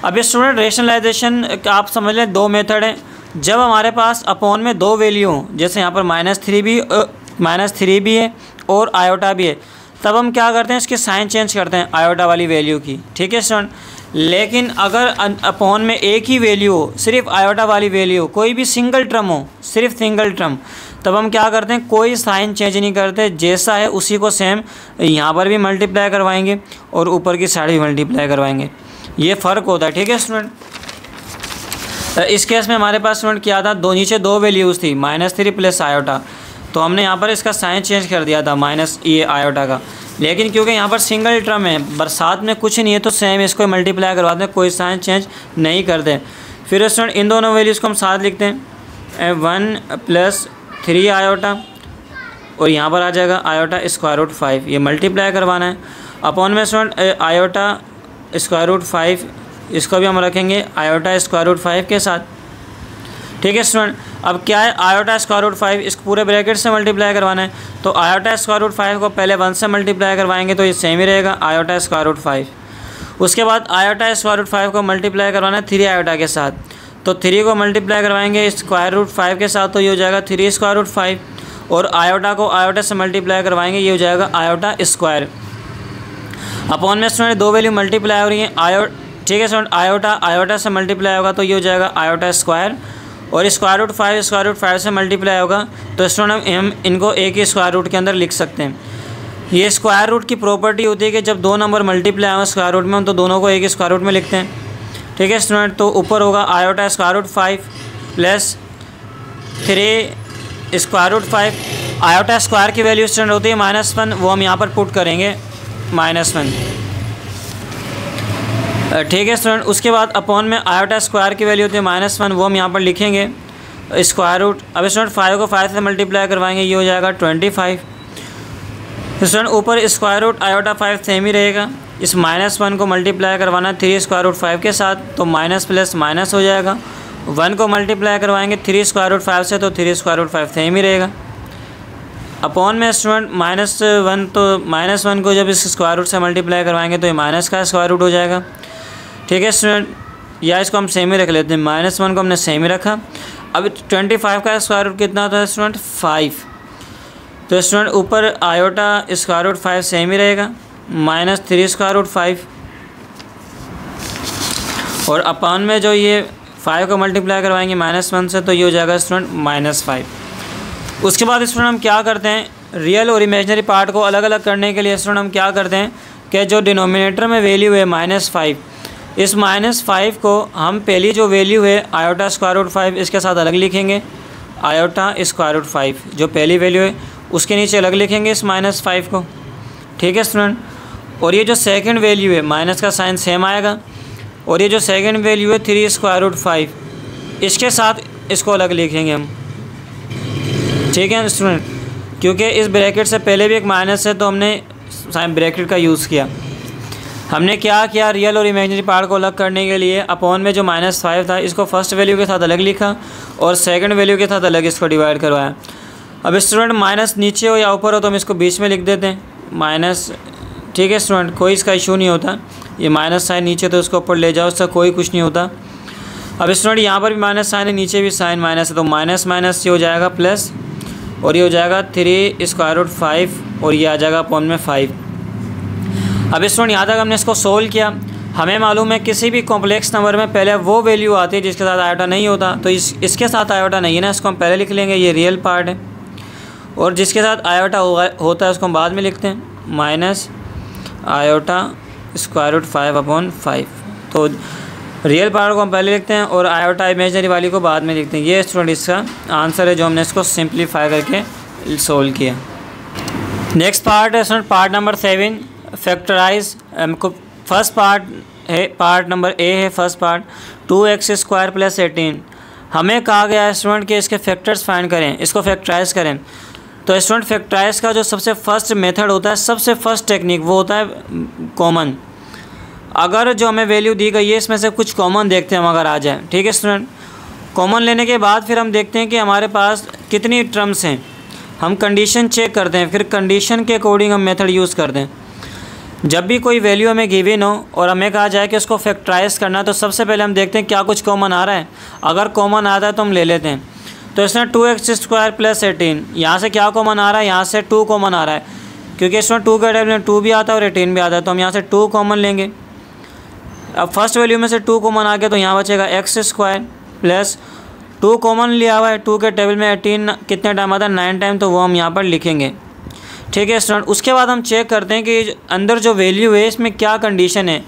अब स्टूडेंट रेशनलाइजेशन आप समझ लें 2 मेथड हैं। जब हमारे पास अपॉन में 2 वैल्यू हों, जैसे यहाँ पर -3 भी है और आयोटा भी है, तब हम क्या करते हैं, इसके साइन चेंज करते हैं आयोटा वाली वैल्यू की। ठीक है स्टूडेंट, लेकिन अगर अपॉन में एक ही वैल्यू हो, सिर्फ आयोटा वाली वैल्यू हो, कोई भी सिंगल टर्म हो, सिर्फ सिंगल टर्म, तब हम क्या करते हैं, कोई साइन चेंज नहीं करते, जैसा है उसी को सेम यहाँ पर भी मल्टीप्लाई करवाएंगे और ऊपर की साइड भी मल्टीप्लाई करवाएंगे। ये फ़र्क होता है। ठीक है स्टूडेंट, इस केस में हमारे पास स्टूडेंट क्या था, नीचे 2 वैल्यूज़ थी, -3 प्लस आयोटा, तो हमने यहाँ पर इसका साइन चेंज कर दिया था माइनस ये आयोटा का, लेकिन क्योंकि यहाँ पर सिंगल टर्म है, बरसात में कुछ नहीं है, तो सेम इसको मल्टीप्लाई करवाते हैं, कोई साइन चेंज नहीं करते। फिर स्टूडेंट इन दोनों वैल्यूज़ को हम साथ लिखते हैं 1 + 3 आयोटा, और यहाँ पर आ जाएगा आयोटा स्क्वायर रूट 5, ये मल्टीप्लाई करवाना है। अपॉन में स्टूडेंट आयोटा स्क्वायर रूट 5, इसको भी हम रखेंगे आयोटा स्क्वायर रूट 5 के साथ। ठीक है स्टूडेंट, अब क्या है आयोटा स्क्वायर रूट 5, इसको पूरे ब्रैकेट से मल्टीप्लाई करवाना है, तो आयोटा स्क्वायर रूट 5 को पहले 1 से मल्टीप्लाई करवाएंगे तो ये सेम ही रहेगा आयोटा स्क्वायर रूट 5। उसके बाद आयोटा स्क्वायर रूट 5 को मल्टीप्लाई करवाना है 3 आयोटा के साथ, तो 3 को मल्टीप्लाई करवाएंगे स्क्वायर रूट 5 के साथ, तो ये हो जाएगा 3 स्क्वायर रूट 5, और आयोटा को आयोटा से मल्टीप्लाई करवाएंगे, ये हो जाएगा आयोटा स्क्वायर। अपॉन में स्टूडेंट दो वैल्यू मल्टीप्लाई हो रही है ठीक है स्टूडेंट, आयोटा से मल्टीप्लाई होगा तो ये हो जाएगा आयोटा स्क्वायर, और स्क्वायर रूट 5 से मल्टीप्लाई होगा तो स्टूडेंट हम इनको एक ही स्क्वायर रूट के अंदर लिख सकते हैं। ये स्क्वायर रूट की प्रॉपर्टी होती है कि जब दो नंबर मल्टीप्लाई हो स्क्वायर रूट में हम तो दोनों को एक ही स्क्वायर रूट में लिखते हैं। ठीक है स्टूडेंट, तो ऊपर होगा iota square root 5 + 3 square root 5। Iota square की वैल्यू स्टूडेंट होती है -1, वो हम यहाँ पर पुट करेंगे -1। ठीक है स्टूडेंट, उसके बाद अपॉन में आयोटा स्क्वायर की वैल्यू होती है -1, वो हम यहाँ पर लिखेंगे स्क्वायर रूट। अब स्टूडेंट 5 को 5 से मल्टीप्लाई करवाएंगे, ये हो जाएगा 25। स्टूडेंट ऊपर स्क्वायर रूट आयोटा 5 सेम ही रहेगा, इस -1 को मल्टीप्लाई करवाना 3 स्क्वायर रूट 5 के साथ, तो माइनस प्लस माइनस हो जाएगा। 1 को मल्टीप्लाई करवाएंगे 3 स्क्वायर रूट 5 से, तो 3 स्क्वायर रूट 5 सेम ही रहेगा। अपॉन में स्टूडेंट -1, तो -1 को जब इस स्क्वायर रूट से मल्टीप्लाई करवाएंगे तो ये माइनस का स्क्वायर रूट हो जाएगा। ठीक है स्टूडेंट, या इसको हम सेम ही रख लेते हैं, -1 को हमने सेम ही रखा। अब 25 का स्क्वायर रूट कितना होता है स्टूडेंट 5, तो स्टूडेंट ऊपर आयोटा स्क्वायर रूट 5 सेम ही रहेगा -3 स्क्वायर रूट 5, और अपॉन में जो ये 5 को मल्टीप्लाई करवाएंगे -1 से, तो ये हो जाएगा स्टूडेंट -5। उसके बाद स्टूडेंट हम क्या करते हैं, रियल और इमेजिनरी पार्ट को अलग अलग करने के लिए स्टूडेंट हम क्या करते हैं कि जो डिनोमिनेटर में वैल्यू है -5, इस -5 को हम पहली जो वैल्यू है आयोटा स्क्वायर रूट 5 इसके साथ अलग लिखेंगे, आयोटा स्क्वायर रूट 5 जो पहली वैल्यू है उसके नीचे अलग लिखेंगे इस -5 को। ठीक है स्टूडेंट, और ये जो सेकंड वैल्यू है माइनस का साइन सेम आएगा, और ये जो सेकंड वैल्यू है 3 स्क्वायर रूट 5 इसके साथ इसको अलग लिखेंगे हम। ठीक है स्टूडेंट, क्योंकि इस ब्रैकेट से पहले भी एक माइनस है तो हमने साइन ब्रैकेट का यूज़ किया। हमने क्या किया, रियल और इमेजिनरी पार्ट को अलग करने के लिए अपॉन में जो -5 था इसको फर्स्ट वैल्यू के साथ अलग लिखा और सेकंड वैल्यू के साथ अलग इसको डिवाइड करवाया। अब स्टूडेंट माइनस नीचे हो या ऊपर हो तो हम इसको बीच में लिख देते हैं माइनस। ठीक है स्टूडेंट, कोई इसका इशू नहीं होता, ये माइनस साइन नीचे तो उसको ऊपर ले जाओ, उसका कोई कुछ नहीं होता। अब स्टूडेंट यहाँ पर भी माइनस साइन है, नीचे भी साइन माइनस है, तो माइनस माइनस ये हो जाएगा प्लस, और ये हो जाएगा 3 स्क्वायर रूट 5, और ये आ जाएगा अपॉन में 5। अब स्टूडेंट यहाँ तक हमने इसको सोल्व किया। हमें मालूम है किसी भी कॉम्प्लेक्स नंबर में पहले वो वैल्यू आती है जिसके साथ आयोटा नहीं होता, तो इसके साथ आयोटा नहीं है ना, इसको हम पहले लिख लेंगे, ये रियल पार्ट है, और जिसके साथ आयोटा होता है उसको हम बाद में लिखते हैं माइनस आयोटा स्क्वायर रूट 5/5। तो रियल पार्ट को हम पहले लिखते हैं और आयोटा इमेजिनरी वाली को बाद में लिखते हैं। ये स्टूडेंट इसका आंसर है जो हमने इसको सिंप्लीफाई करके सोल्व किया। नेक्स्ट पार्ट है student part number 7 factorise. First part है, पार्ट नंबर ए है फर्स्ट पार्ट 2x² + 18। हमें कहा गया है स्टूडेंट कि इसके फैक्टर्स फाइंड करें, इसको फैक्टराइज करें। तो स्टूडेंट फैक्टराइज का जो सबसे फर्स्ट मेथड होता है, सबसे फर्स्ट टेक्निक वो होता है कॉमन। अगर जो हमें वैल्यू दी गई है इसमें से कुछ कॉमन देखते हैं हम अगर आ जाए। ठीक है स्टूडेंट, कॉमन लेने के बाद फिर हम देखते हैं कि हमारे पास कितनी टर्म्स हैं, हम कंडीशन चेक करते हैं, फिर कंडीशन के अकॉर्डिंग हम मेथड यूज़ करते हैं। जब भी कोई वैल्यू हमें गिवन हो और हमें कहा जाए कि उसको फैक्टराइज करना, तो सबसे पहले हम देखते हैं क्या कुछ कॉमन आ रहा है। अगर कॉमन आता है तो हम ले लेते हैं। तो इसमें 2x² + 18, यहाँ से क्या कॉमन आ रहा है, यहाँ से 2 कॉमन आ रहा है, क्योंकि इसमें 2 के टेबल में 2 भी आता है और 18 भी आता है, तो हम यहाँ से 2 कॉमन लेंगे। अब फर्स्ट वैल्यू में से 2 कॉमन आ गया तो यहाँ बचेगा x² प्लस 2 कॉमन लिया हुआ है, 2 के टेबल में 18 कितने टाइम आता है 9 टाइम, तो वो हम यहाँ पर लिखेंगे। ठीक है स्टूडेंट, उसके बाद हम चेक करते हैं कि अंदर जो वैल्यू है इसमें क्या कंडीशन है।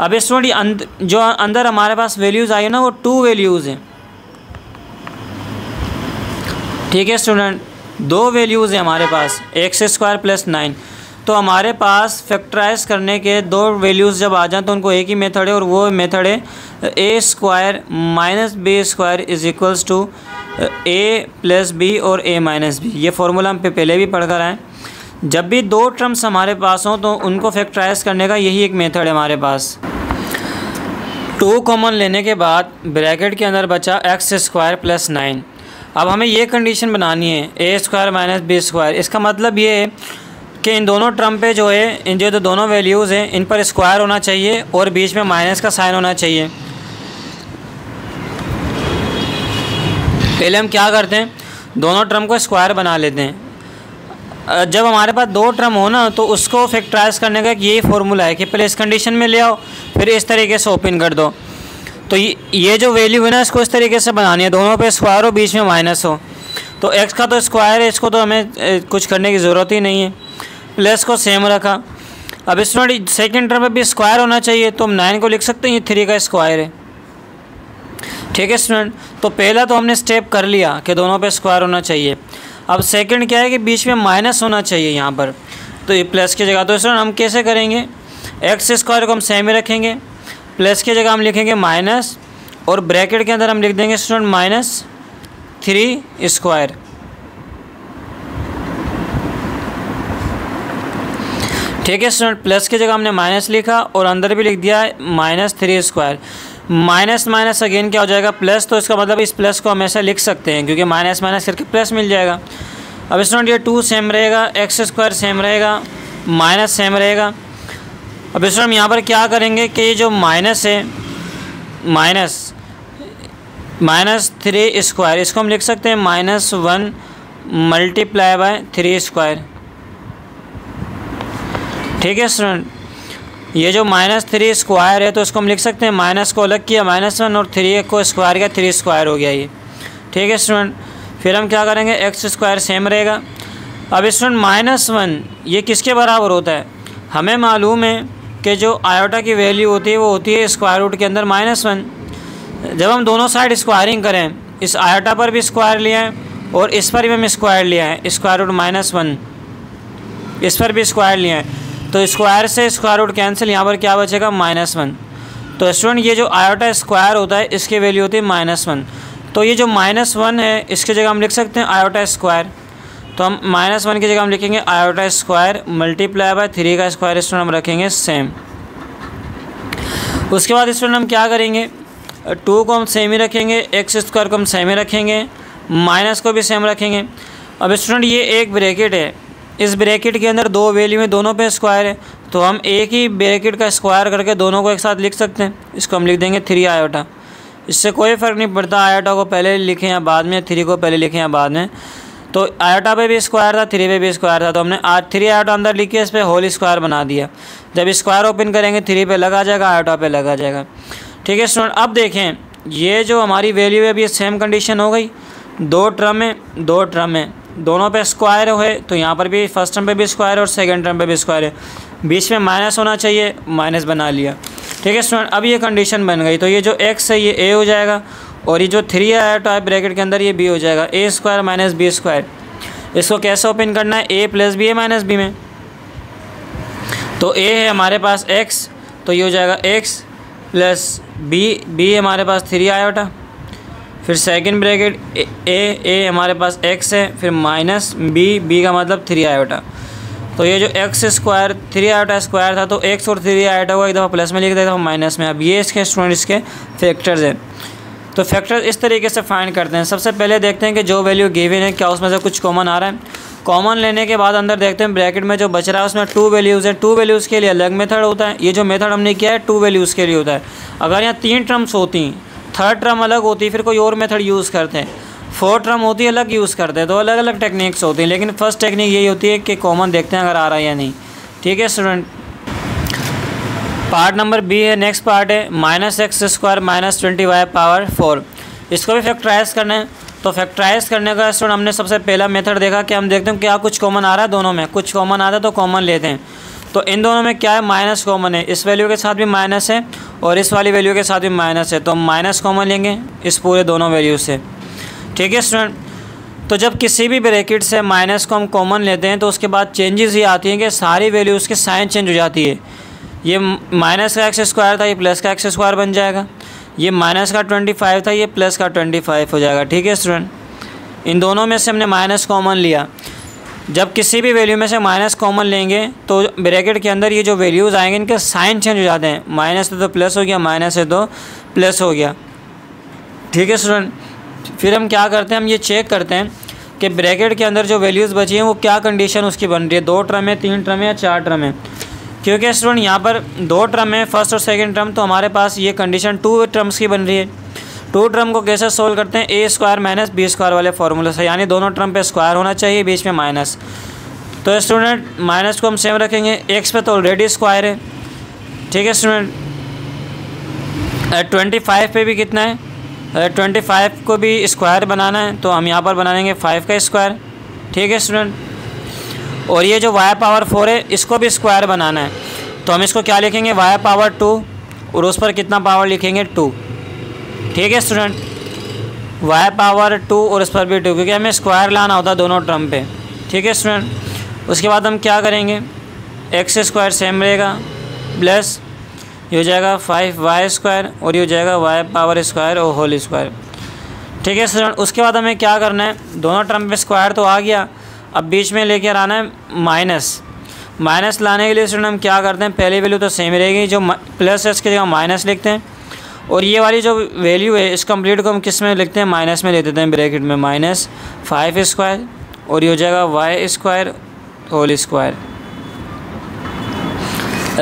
अब स्टूडेंट जो अंदर हमारे पास वैल्यूज़ आई है ना वो 2 वैल्यूज़ हैं। ठीक है स्टूडेंट, दो वैल्यूज़ हैं हमारे पास, एक्स स्क्वायर प्लस 9। तो हमारे पास फैक्टराइज करने के दो वैल्यूज़ जब आ जाएं तो उनको एक ही मेथड है, और वो मेथड है a square minus b square is equals to a plus b और ए माइनस बी। ये फार्मूला हम पहले भी पढ़ कर आए। जब भी दो टर्म्स हमारे पास हों तो उनको फैक्टराइज करने का यही एक मेथड है हमारे पास। 2 कॉमन लेने के बाद ब्रैकेट के अंदर बचा एक्स स्क्वायर प्लस 9। अब हमें ये कंडीशन बनानी है a square minus b square. इसका मतलब ये है कि इन दोनों टर्म पे जो है, इन जो दोनों वैल्यूज़ हैं इन पर स्क्वायर होना चाहिए और बीच में माइनस का साइन होना चाहिए। पहले हम क्या करते हैं, दोनों टर्म को स्क्वायर बना लेते हैं। जब हमारे पास दो टर्म हो ना तो उसको फैक्टराइज करने का यही फार्मूला है कि पहले इस कंडीशन में ले आओ, फिर इस तरीके से ओपन कर दो। तो ये जो वैल्यू है ना इसको इस तरीके से बनानी है, दोनों पे स्क्वायर हो बीच में माइनस हो। तो एक्स का तो स्क्वायर है, इसको तो हमें कुछ करने की ज़रूरत ही नहीं है, प्लस को सेम रखा। अब इसमें सेकेंड टर्म में भी स्क्वायर होना चाहिए, तो हम 9 को लिख सकते हैं ये 3 का स्क्वायर है। ठीक है स्टूडेंट, तो पहला तो हमने स्टेप कर लिया कि दोनों पे स्क्वायर होना चाहिए। अब सेकंड क्या है कि बीच में माइनस होना चाहिए यहाँ पर, तो ये प्लस की जगह। तो स्टूडेंट हम कैसे करेंगे, एक्स स्क्वायर को हम सेम ही रखेंगे, प्लस की जगह हम लिखेंगे माइनस, और ब्रैकेट के अंदर हम लिख देंगे स्टूडेंट -3 स्क्वायर। ठीक है स्टूडेंट, प्लस की जगह हमने माइनस लिखा और अंदर भी लिख दिया है -3 स्क्वायर। माइनस माइनस अगेन क्या हो जाएगा प्लस, तो इसका मतलब इस प्लस को हमेशा लिख सकते हैं क्योंकि माइनस माइनस करके प्लस मिल जाएगा। अब स्टूडेंट ये 2 सेम रहेगा, एक्स स्क्वायर सेम रहेगा, माइनस सेम रहेगा। अब स्टूडेंट हम यहाँ पर क्या करेंगे कि ये जो माइनस है, -3 स्क्वायर, इसको हम लिख सकते हैं -1 मल्टीप्लाई बाय 3 स्क्वायर। ठीक है स्टूडेंट, ये जो -3 स्क्वायर है तो इसको हम लिख सकते हैं, माइनस को अलग किया -1 और 3 को स्क्वायर किया, 3 स्क्वायर हो गया ये। ठीक है स्टूडेंट, फिर हम क्या करेंगे, एक्स स्क्वायर सेम रहेगा। अब स्टूडेंट -1 ये किसके बराबर होता है, हमें मालूम है कि जो आयोटा की वैल्यू होती है वो होती है स्क्वायर रूट के अंदर -1। जब हम दोनों साइड स्क्वायरिंग करें, इस आयोटा पर भी स्क्वायर लिया है और इस पर भी हम स्क्वायर लिया है, स्क्वायर रूट -1, इस पर भी स्क्वायर लिया है, तो स्क्वायर से स्क्वायर रूट कैंसिल, यहाँ पर क्या बचेगा -1। तो स्टूडेंट ये जो आयोटा स्क्वायर होता है इसकी वैल्यू होती है -1। तो ये जो -1 है इसकी जगह हम लिख सकते हैं आयोटा स्क्वायर। तो हम -1 की जगह हम लिखेंगे आयोटा स्क्वायर मल्टीप्लाई बाय 3 का स्क्वायर, स्टूडेंट हम रखेंगे सेम। उसके बाद स्टूडेंट हम क्या करेंगे, 2 को हम सेम ही रखेंगे, एक्स स्क्वायर को हम सेम ही रखेंगे, माइनस को भी सेम रखेंगे। अब स्टूडेंट ये एक ब्रैकेट है, इस ब्रैकेट के अंदर दो वैल्यू में दोनों पे स्क्वायर है, तो हम एक ही ब्रैकेट का स्क्वायर करके दोनों को एक साथ लिख सकते हैं। इसको हम लिख देंगे 3 आयोटा, इससे कोई फ़र्क नहीं पड़ता आयोटा को पहले लिखें या बाद में, 3 को पहले लिखें या बाद में। तो आयोटा पे भी स्क्वायर था, 3 पे भी स्क्वायर था, तो हमने 3 आयोटा अंदर लिखे, इस पर होल स्क्वायर बना दिया। जब स्क्वायर ओपन करेंगे 3 पे लगा जाएगा, आयोटा पे लगा जाएगा। ठीक है स्टूडेंट, अब देखें ये जो हमारी वैल्यू है अभी सेम कंडीशन हो गई, दो टर्म है, दोनों पे स्क्वायर है, तो यहाँ पर भी फर्स्ट टर्म पे भी स्क्वायर है और सेकंड टर्म पे भी स्क्वायर है, बीच में माइनस होना चाहिए, माइनस बना लिया। ठीक है स्टूडेंट, अब ये कंडीशन बन गई, तो ये जो एक्स है ये ए हो जाएगा और ये जो 3 आया तो ब्रैकेट के अंदर ये बी हो जाएगा, ए स्क्वायर माइनस बी स्क्वायर। इसको कैसे ओपन करना है, ए प्लस बी, ए माइनस बी में। तो ए है हमारे पास एक्स, तो ये हो जाएगा एक्स प्लस बी हमारे पास 3 आयोटा, फिर सेकंड ब्रैकेट ए हमारे पास एक्स है, फिर माइनस बी का मतलब 3 आयोटा। तो ये जो एक्स स्क्वायर 3 आयोटा स्क्वायर था, तो एक्स और 3 आयोटा को एक दफ़ा प्लस में लिख देता हूँ, माइनस में। अब ये इसके स्टूडेंट इसके फैक्टर्स हैं, तो फैक्टर्स इस तरीके से फाइंड करते हैं। सबसे पहले देखते हैं कि जो वैल्यू गिवन है क्या उसमें से कुछ कॉमन आ रहा है। कॉमन लेने के बाद अंदर देखते हैं ब्रैकेट में जो बच रहा है उसमें 2 वैल्यूज़ है, 2 वैल्यूज़ के लिए अलग मेथड होता है। ये जो मेथड हमने किया है 2 वैल्यूज़ के लिए होता है। अगर यहाँ 3 टर्म्स होती, थर्ड टर्म अलग होती, फिर कोई और मेथड यूज़ करते हैं, 4 टर्म होती है अलग यूज़ करते हैं, तो अलग अलग टेक्निक्स होती हैं। लेकिन फर्स्ट टेक्निक यही होती है कि कॉमन देखते हैं अगर आ रहा है या नहीं। ठीक है स्टूडेंट, पार्ट नंबर बी है, नेक्स्ट पार्ट है -x स्क्वायर -20y⁴। इसको भी फैक्टराइज करना है। तो फैक्टराइज करने का स्टूडेंट हमने सबसे पहला मेथड देखा कि हम देखते हैं क्या कुछ कॉमन आ रहा है दोनों में, कुछ कॉमन आता है तो कॉमन लेते हैं। तो इन दोनों में क्या है, माइनस कॉमन है, इस वैल्यू के साथ भी माइनस है और इस वाली वैल्यू के साथ भी माइनस है, तो हम माइनस कॉमन लेंगे इस पूरे दोनों वैल्यू से। ठीक है स्टूडेंट, तो जब किसी भी ब्रैकेट से माइनस को हम कॉमन लेते हैं तो उसके बाद चेंजेस ये आती हैं कि सारी वैल्यूज़ की साइन चेंज हो जाती है। ये माइनस का एक्स स्क्वायर था, ये प्लस का एक्स स्क्वायर बन जाएगा। ये माइनस का 25 था, ये प्लस का 25 हो जाएगा। ठीक है स्टूडेंट, इन दोनों में से हमने माइनस कॉमन लिया। जब किसी भी वैल्यू में से माइनस कॉमन लेंगे तो ब्रैकेट के अंदर ये जो वैल्यूज़ आएंगे इनके साइन चेंज हो जाते हैं। माइनस है तो प्लस हो गया, माइनस है तो प्लस हो गया। ठीक है स्टूडेंट, फिर हम क्या करते हैं, हम ये चेक करते हैं कि ब्रैकेट के अंदर जो वैल्यूज़ बची हैं वो क्या कंडीशन उसकी बन रही है, 2 टर्म है, 3 टर्म है या 4 टर्म है। क्योंकि स्टूडेंट यहाँ पर 2 टर्म है, फर्स्ट और सेकंड टर्म, तो हमारे पास ये कंडीशन 2 टर्म्स की बन रही है। 2 टर्म को कैसे सोल्व करते हैं, ए स्क्वायर माइनस बी स्क्वायर वाले फार्मूले से, यानी दोनों टर्म पे स्क्वायर होना चाहिए, बीच में माइनस। तो स्टूडेंट माइनस को हम सेम रखेंगे, एक्स पे तो ऑलरेडी स्क्वायर है। ठीक है स्टूडेंट, 25 पे भी कितना है, 25 को भी स्क्वायर बनाना है, तो हम यहाँ पर बना लेंगे 5 का स्क्वायर। ठीक है स्टूडेंट, और ये जो y पावर 4 है इसको भी स्क्वायर बनाना है, तो हम इसको क्या लिखेंगे, y पावर 2 और उस पर कितना पावर लिखेंगे, 2। ठीक है स्टूडेंट, y पावर 2 और उस पर भी 2, क्योंकि हमें स्क्वायर लाना होता है दोनों टर्म पे। ठीक है स्टूडेंट, उसके बाद हम क्या करेंगे, एक्स स्क्वायर सेम रहेगा प्लस ये हो जाएगा 5y स्क्वायर और ये हो जाएगा y पावर स्क्वायर और होल स्क्वायर। ठीक है स्टूडेंट, उसके बाद हमें क्या करना है, दोनों टर्म पे स्क्वायर तो आ गया, अब बीच में लेके आना है माइनस। माइनस लाने के लिए स्टूडेंट हम क्या करते हैं, पहली वैल्यू तो सेम रहेगी, जो प्लस है इसकी जगह माइनस लिखते हैं, और ये वाली जो वैल्यू है इस कंप्लीट को हम किस में लिखते हैं, माइनस में ले देते हैं ब्रैकेट में, माइनस 5 स्क्वायर और ये हो जाएगा y स्क्वायर होल स्क्वायर।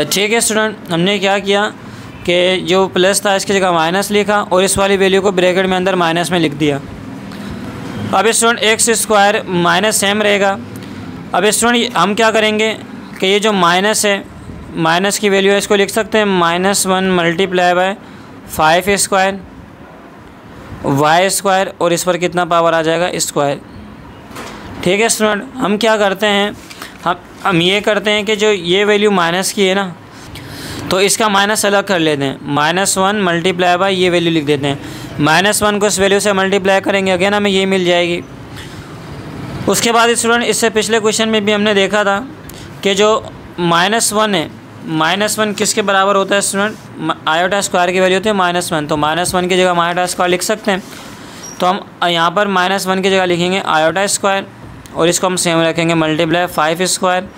ठीक है स्टूडेंट, हमने क्या किया कि जो प्लस था इसकी जगह माइनस लिखा और इस वाली वैल्यू को ब्रैकेट में अंदर माइनस में लिख दिया। अब student x square minus same रहेगा। अब स्टूडेंट हम क्या करेंगे कि ये जो माइनस है, माइनस की वैल्यू है, इसको लिख सकते हैं -1 multiply by 5 square y square और इस पर कितना पावर आ जाएगा, स्क्वायर। ठीक है स्टूडेंट, हम क्या करते हैं, हम ये करते हैं कि जो ये वैल्यू माइनस की है ना, तो इसका माइनस अलग कर लेते हैं, -1 मल्टीप्लाई बाय ये वैल्यू लिख देते हैं। -1 को इस वैल्यू से मल्टीप्लाई करेंगे, अगेन हमें ये मिल जाएगी। उसके बाद स्टूडेंट इससे पिछले क्वेश्चन में भी हमने देखा था कि जो -1 है, -1 किसके बराबर होता है स्टूडेंट, आयोटा स्क्वायर की वैल्यू होती है -1, तो -1 की जगह आयोटा स्क्वायर लिख सकते हैं। तो हम यहाँ पर -1 की जगह लिखेंगे आयोटा स्क्वायर और इसको हम सेम रखेंगे मल्टीप्लाई 5 स्क्वायर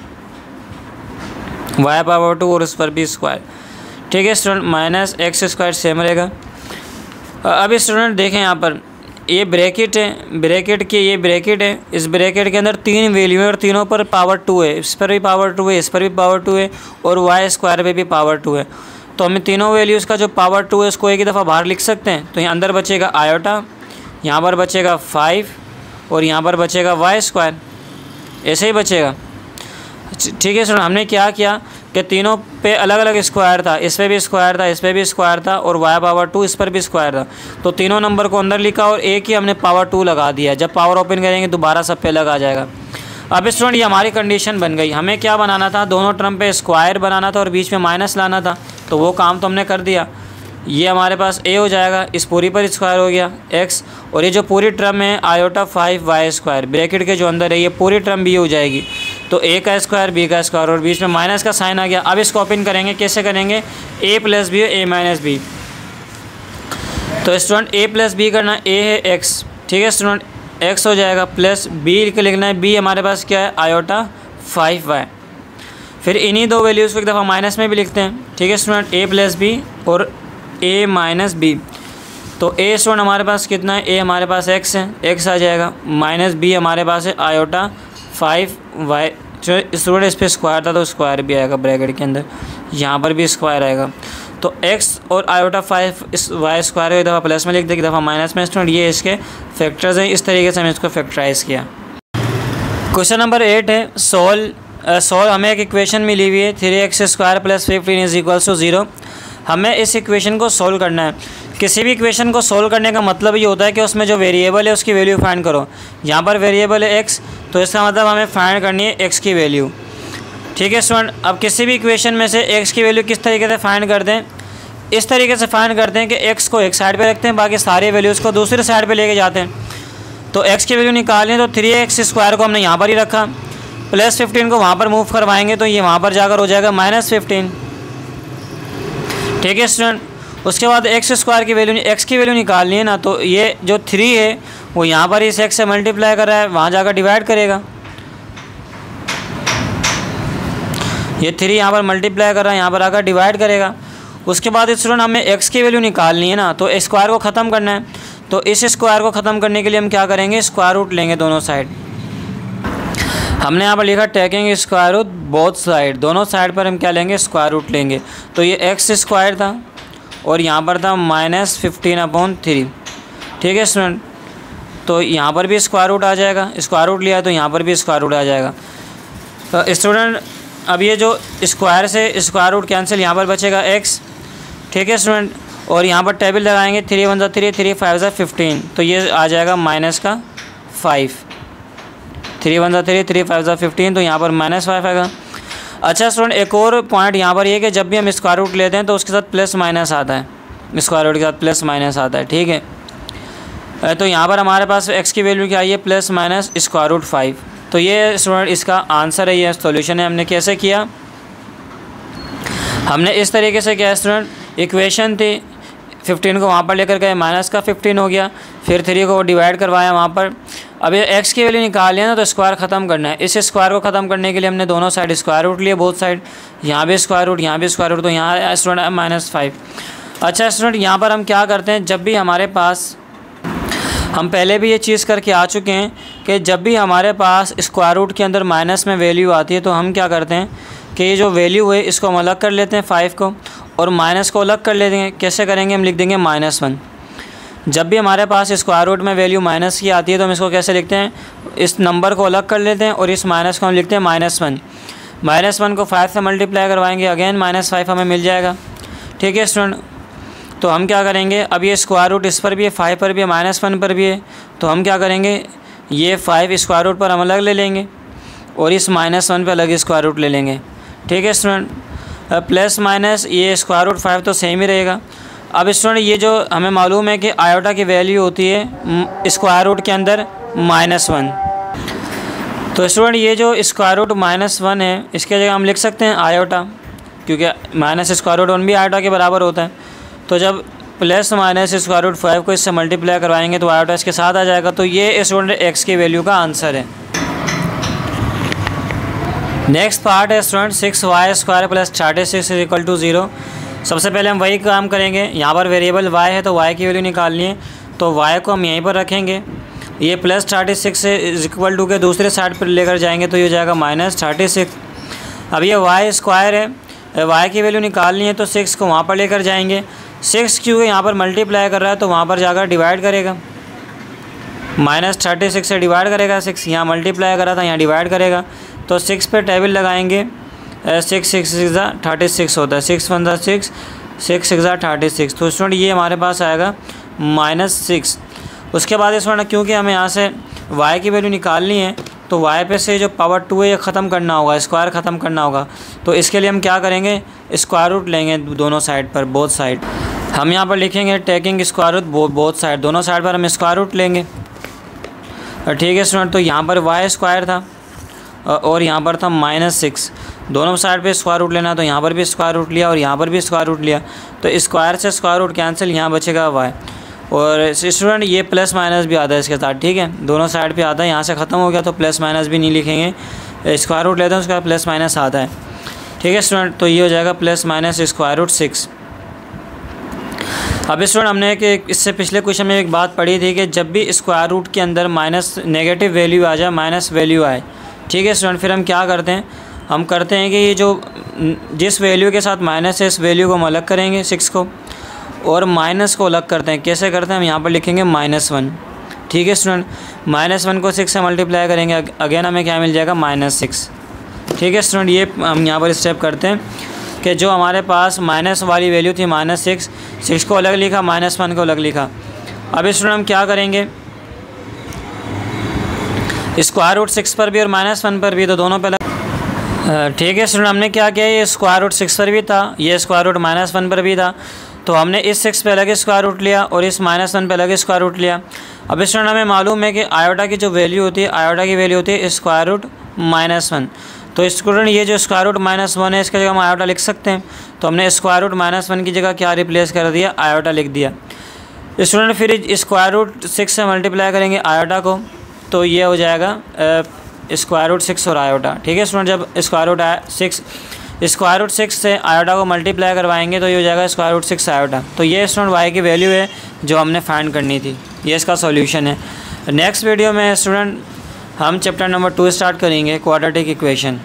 y पावर 2 और उस पर भी स्क्वायर। ठीक है student, minus x square same रहेगा। अब स्टूडेंट देखें यहाँ पर ये ब्रैकेट है, ब्रैकेट की ये ब्रैकेट है, इस ब्रैकेट के अंदर 3 वैल्यू है और तीनों पर पावर 2 है, इस पर भी पावर 2 है, इस पर भी पावर 2 है और y स्क्वायर पे भी पावर 2 है। तो हमें तीनों वैल्यूज़ का जो पावर 2 है उसको एक ही दफ़ा बाहर लिख सकते हैं। तो यहाँ अंदर बचेगा आयोटा, यहाँ पर बचेगा 5 और यहाँ पर बचेगा y स्क्वायर, ऐसे ही बचेगा। ठीक है स्टूडेंट, हमने क्या किया कि तीनों पे अलग अलग स्क्वायर था, इस पे भी स्क्वायर था, इस पे भी स्क्वायर था और y पावर 2 इस पर भी स्क्वायर था, तो तीनों नंबर को अंदर लिखा और एक ही हमने पावर 2 लगा दिया। जब पावर ओपन करेंगे दोबारा सब पे अलग आ जाएगा। अब स्टूडेंट ये हमारी कंडीशन बन गई, हमें क्या बनाना था, दोनों टर्म पे स्क्वायर बनाना था और बीच में माइनस लाना था, तो वो काम तो हमने कर दिया। ये हमारे पास a हो जाएगा, इस पूरी पर स्क्वायर हो गया x, और ये जो पूरी टर्म है आयोटा 5y स्क्वायर ब्रैकेट के जो अंदर है ये पूरी टर्म भी हो जाएगी, तो a का स्क्वायर b का स्क्वायर और बीच में माइनस का साइन आ गया। अब इसको ओपन करेंगे, कैसे करेंगे, a plus b a minus b. तो स्टूडेंट a प्लस बी करना, a है x, ठीक है स्टूडेंट, x हो जाएगा प्लस b के लिखना है, b हमारे पास क्या है आयोटा 5y। फिर इन्हीं दो वैल्यूज़ को एक दफ़ा माइनस में भी लिखते हैं। ठीक है स्टूडेंट, a प्लस बी और a माइनस बी, तो a स्टूडेंट हमारे पास कितना है, a हमारे पास x है, x आ जाएगा, माइनस b हमारे पास है आयोटा 5y। जो स्टूडेंट इस पर स्क्वायर था तो स्क्वायर भी आएगा ब्रैकेट के अंदर, यहाँ पर भी स्क्वायर आएगा, तो x और आयोटा 5y स्क्वायर एक दफ़ा प्लस में लिख दे, एक दफ़ा माइनस में। स्टूडेंट ये इसके फैक्टर्स हैं, इस तरीके से हमने इसको फैक्टराइज किया। क्वेश्चन नंबर 8 है सॉल्व हमें एक इक्वेशन मिली हुई है 3x स्क्वायर प्लस 15 = 0। हमें इस इक्वेशन को सोल्व करना है। किसी भी इक्वेशन को सोल्व करने का मतलब ये होता है कि उसमें जो वेरिएबल है उसकी वैल्यू फाइंड करो। यहाँ पर वेरिएबल है x, तो इसका मतलब हमें फाइंड करनी है x की वैल्यू। ठीक है स्टूडेंट, अब किसी भी इक्वेशन में से x की वैल्यू किस तरीके से फाइंड करते हैं, इस तरीके से फाइंड करते हैं कि x को एक साइड पे रखते हैं, बाकी सारी वैल्यूज़ को दूसरी साइड पे लेके जाते हैं। तो x की वैल्यू निकालें तो 3x² को हमने यहाँ पर ही रखा, प्लस 15 को वहाँ पर मूव करवाएंगे तो ये वहाँ पर जाकर हो जाएगा -15। ठीक है स्टूडेंट। उसके बाद x² की वैल्यू, x की वैल्यू निकालनी है ना, तो ये जो 3 है वो यहाँ पर इस x से मल्टीप्लाई कर रहा है, वहाँ जाकर डिवाइड करेगा। ये 3 यहाँ पर मल्टीप्लाई कर रहा है, यहाँ पर आकर डिवाइड करेगा। उसके बाद स्टूडेंट हमें x की वैल्यू निकालनी है ना, तो स्क्वायर को ख़त्म करना है। तो इस स्क्वायर को ख़त्म करने के लिए हम क्या करेंगे, स्क्वायर रूट लेंगे दोनों साइड। हमने यहाँ पर लिखा taking square root both side, दोनों साइड पर हम क्या लेंगे, स्क्वायर रूट लेंगे। तो ये x² था और यहाँ पर था -15/3। ठीक है स्टूडेंट। तो यहाँ पर भी स्क्वायर रूट आ जाएगा, स्क्वायर रूट लिया तो यहाँ पर भी स्क्वायर रूट आ जाएगा। तो स्टूडेंट अब ये जो स्क्वायर से स्क्वायर रूट कैंसिल, यहाँ पर बचेगा x। ठीक है स्टूडेंट। और यहाँ पर टेबल लगाएंगे, 3 × 1 = 3, 3 × 5 = 15, तो ये आ जाएगा -5। 3 × 1 = 3, 3 × 5 = 15, तो यहाँ पर -5 आएगा। अच्छा स्टूडेंट एक और पॉइंट यहाँ पर ये कि जब भी हम स्क्वायर रूट लेते हैं तो उसके साथ प्लस माइनस आता है, स्क्वायर रूट के साथ प्लस माइनस आता है। ठीक है। तो यहाँ पर हमारे पास x की वैल्यू क्या आई है, +-√5। तो ये स्टूडेंट इसका आंसर है, ये सॉल्यूशन है। हमने कैसे किया, हमने इस तरीके से किया स्टूडेंट, इक्वेशन थी 15 को वहाँ पर लेकर गए, -15 हो गया, फिर 3 को डिवाइड करवाया वहाँ पर। अब ये x की वैल्यू निकाल लिया ना, तो स्क्वायर ख़त्म करना है। इस स्क्वायर को ख़त्म करने के लिए हमने दोनों साइड स्क्वायर रूट लिए, बोथ साइड, यहाँ भी स्क्वायर रूट, यहाँ भी स्क्वायर रूट, तो यहाँ स्टूडेंट -5। अच्छा स्टूडेंट यहाँ पर हम क्या करते हैं, जब भी हमारे पास, हम पहले भी ये चीज़ करके आ चुके हैं कि जब भी हमारे पास स्क्वायर रूट के अंदर माइनस में वैल्यू आती है तो हम क्या करते हैं कि ये जो वैल्यू है इसको हम अलग कर लेते हैं 5 को, और माइनस को अलग कर लेते हैं। कैसे करेंगे, हम लिख देंगे -1। जब भी हमारे पास स्क्वायर रूट में वैल्यू माइनस की आती है तो हम इसको कैसे लिखते हैं, इस नंबर को अलग कर लेते हैं और इस माइनस को हम लिखते हैं -1। -1 को 5 से मल्टीप्लाई करवाएंगे, अगेन -5 हमें मिल जाएगा। ठीक है स्टूडेंट। तो हम क्या करेंगे, अब ये स्क्वायर रूट इस पर भी है, 5 पर भी है, -1 पर भी है, तो हम क्या करेंगे, ये 5 स्क्वायर रूट पर हम अलग ले लेंगे और इस -1 पर अलग स्क्वायर रूट ले लेंगे। ठीक है स्टूडेंट। प्लस माइनस ये स्क्वायर रूट 5 तो सेम ही रहेगा। अब स्टूडेंट ये जो हमें मालूम है कि आयोटा की वैल्यू होती है स्क्वायर रूट के अंदर -1, तो स्टूडेंट ये जो स्क्वायर रूट -1 है इसके जगह हम लिख सकते हैं आयोटा, क्योंकि -√1 भी आयोटा के बराबर होता है। तो जब प्लस माइनस स्क्वायर रूट 5 को इससे मल्टीप्लाई करवाएंगे तो आयोटा इसके साथ आ जाएगा। तो ये स्टूडेंट x की वैल्यू का आंसर है। नेक्स्ट पार्ट है स्टूडेंट 6y² + 36 = 0। सबसे पहले हम वही काम करेंगे, यहाँ पर वेरिएबल y है तो y की वैल्यू निकालनी है, तो y को हम यहीं पर रखेंगे। ये +36 = के दूसरे साइड पर लेकर जाएंगे तो ये हो जाएगा -36। अब ये y² है, y की वैल्यू निकालनी है तो 6 को वहाँ पर लेकर जाएंगे। 6 क्योंकि यहाँ पर मल्टीप्लाई कर रहा है तो वहाँ पर जाकर डिवाइड करेगा, -36 से डिवाइड करेगा। 6 यहाँ मल्टीप्लाई कर रहा था, यहाँ डिवाइड करेगा, तो 6 पे टेबल लगाएंगे, 6 6 × 36 होता है, 6 × 1 = 6, 6 6 × 36। तो स्टूडेंट ये हमारे पास आएगा -6। उसके बाद स्टूडेंट क्योंकि हमें यहाँ से y की वैल्यू निकालनी है तो y पे से जो पावर 2 है ये ख़त्म करना होगा, स्क्वायर ख़त्म करना होगा। तो इसके लिए हम क्या करेंगे, स्क्वायर रूट लेंगे दोनों साइड पर, बोथ साइड। हम यहाँ पर लिखेंगे taking square root both side, दोनों साइड पर हम स्क्वायर रूट लेंगे। ठीक है स्टूडेंट। तो यहाँ पर y² था और यहाँ पर था -6, दोनों साइड पे स्क्वायर रूट लेना, तो यहाँ पर भी स्क्वायर रूट लिया और यहाँ पर भी स्क्वायर रूट लिया, तो स्क्वायर से स्क्वायर रूट कैंसिल, यहाँ बचेगा y। और स्टूडेंट ये प्लस माइनस भी आता है इसके साथ, ठीक है, दोनों साइड पे आता है, यहाँ से ख़त्म हो गया तो प्लस माइनस भी नहीं लिखेंगे, स्क्वायर रूट लेते हैं उसका प्लस माइनस आता है। ठीक है स्टूडेंट। तो ये हो जाएगा +-√6। अब स्टूडेंट हमने कि इससे पिछले क्वेश्चन में एक बात पढ़ी थी कि जब भी स्क्वायर रूट के अंदर माइनस नेगेटिव वैल्यू आ जाए, माइनस वैल्यू आए, ठीक है स्टूडेंट, फिर हम क्या करते हैं, हम करते हैं कि ये जो जिस वैल्यू के साथ माइनस है इस वैल्यू को हम अलग करेंगे 6 को, और माइनस को अलग करते हैं। कैसे करते हैं, हम यहाँ पर लिखेंगे -1। ठीक है स्टूडेंट। -1 को 6 से मल्टीप्लाई करेंगे, अगेन हमें क्या मिल जाएगा, -6। ठीक है स्टूडेंट। ये हम यहाँ पर स्टेप करते हैं कि जो हमारे पास माइनस वाली वैल्यू थी -6 को अलग लिखा, -1 को अलग लिखा। अब स्टूडेंट हम क्या करेंगे, स्क्वायर रूट 6 पर भी और -1 पर भी, तो दोनों पे ठीक है स्टूडेंट। हमने क्या किया, ये स्क्वायर रूट 6 पर भी था, ये स्क्वायर रूट -1 पर भी था, तो हमने इस 6 पे अलग स्क्वायर रूट लिया और इस -1 पे अलग स्क्वायर रूट लिया। अब स्टूडेंट हमें मालूम है कि आयोटा की जो वैल्यू होती है, आयोटा की वैल्यू होती है स्क्वायर रूट -1। तो स्टूडेंट ये जो स्क्वायर रूट -1 है इसकी जगह हम आयोटा लिख सकते हैं। तो हमने स्क्वायर रूट -1 की जगह क्या रिप्लेस कर दिया, आयोटा लिख दिया। स्टूडेंट फिर स्क्वायर रूट 6 से मल्टीप्लाई करेंगे आयोटा को, तो ये हो जाएगा स्क्वायर रूट 6 और आयोटा। ठीक है स्टूडेंट, जब स्क्वायर रूट 6 से आयोटा को मल्टीप्लाई करवाएंगे तो ये हो जाएगा स्क्वायर रूट 6 आयोटा। तो ये स्टूडेंट वाई की वैल्यू है जो हमने फाइंड करनी थी, ये इसका सॉल्यूशन है। नेक्स्ट वीडियो में स्टूडेंट हम चैप्टर नंबर 2 स्टार्ट करेंगे, क्वाड्रेटिक इक्वेशन।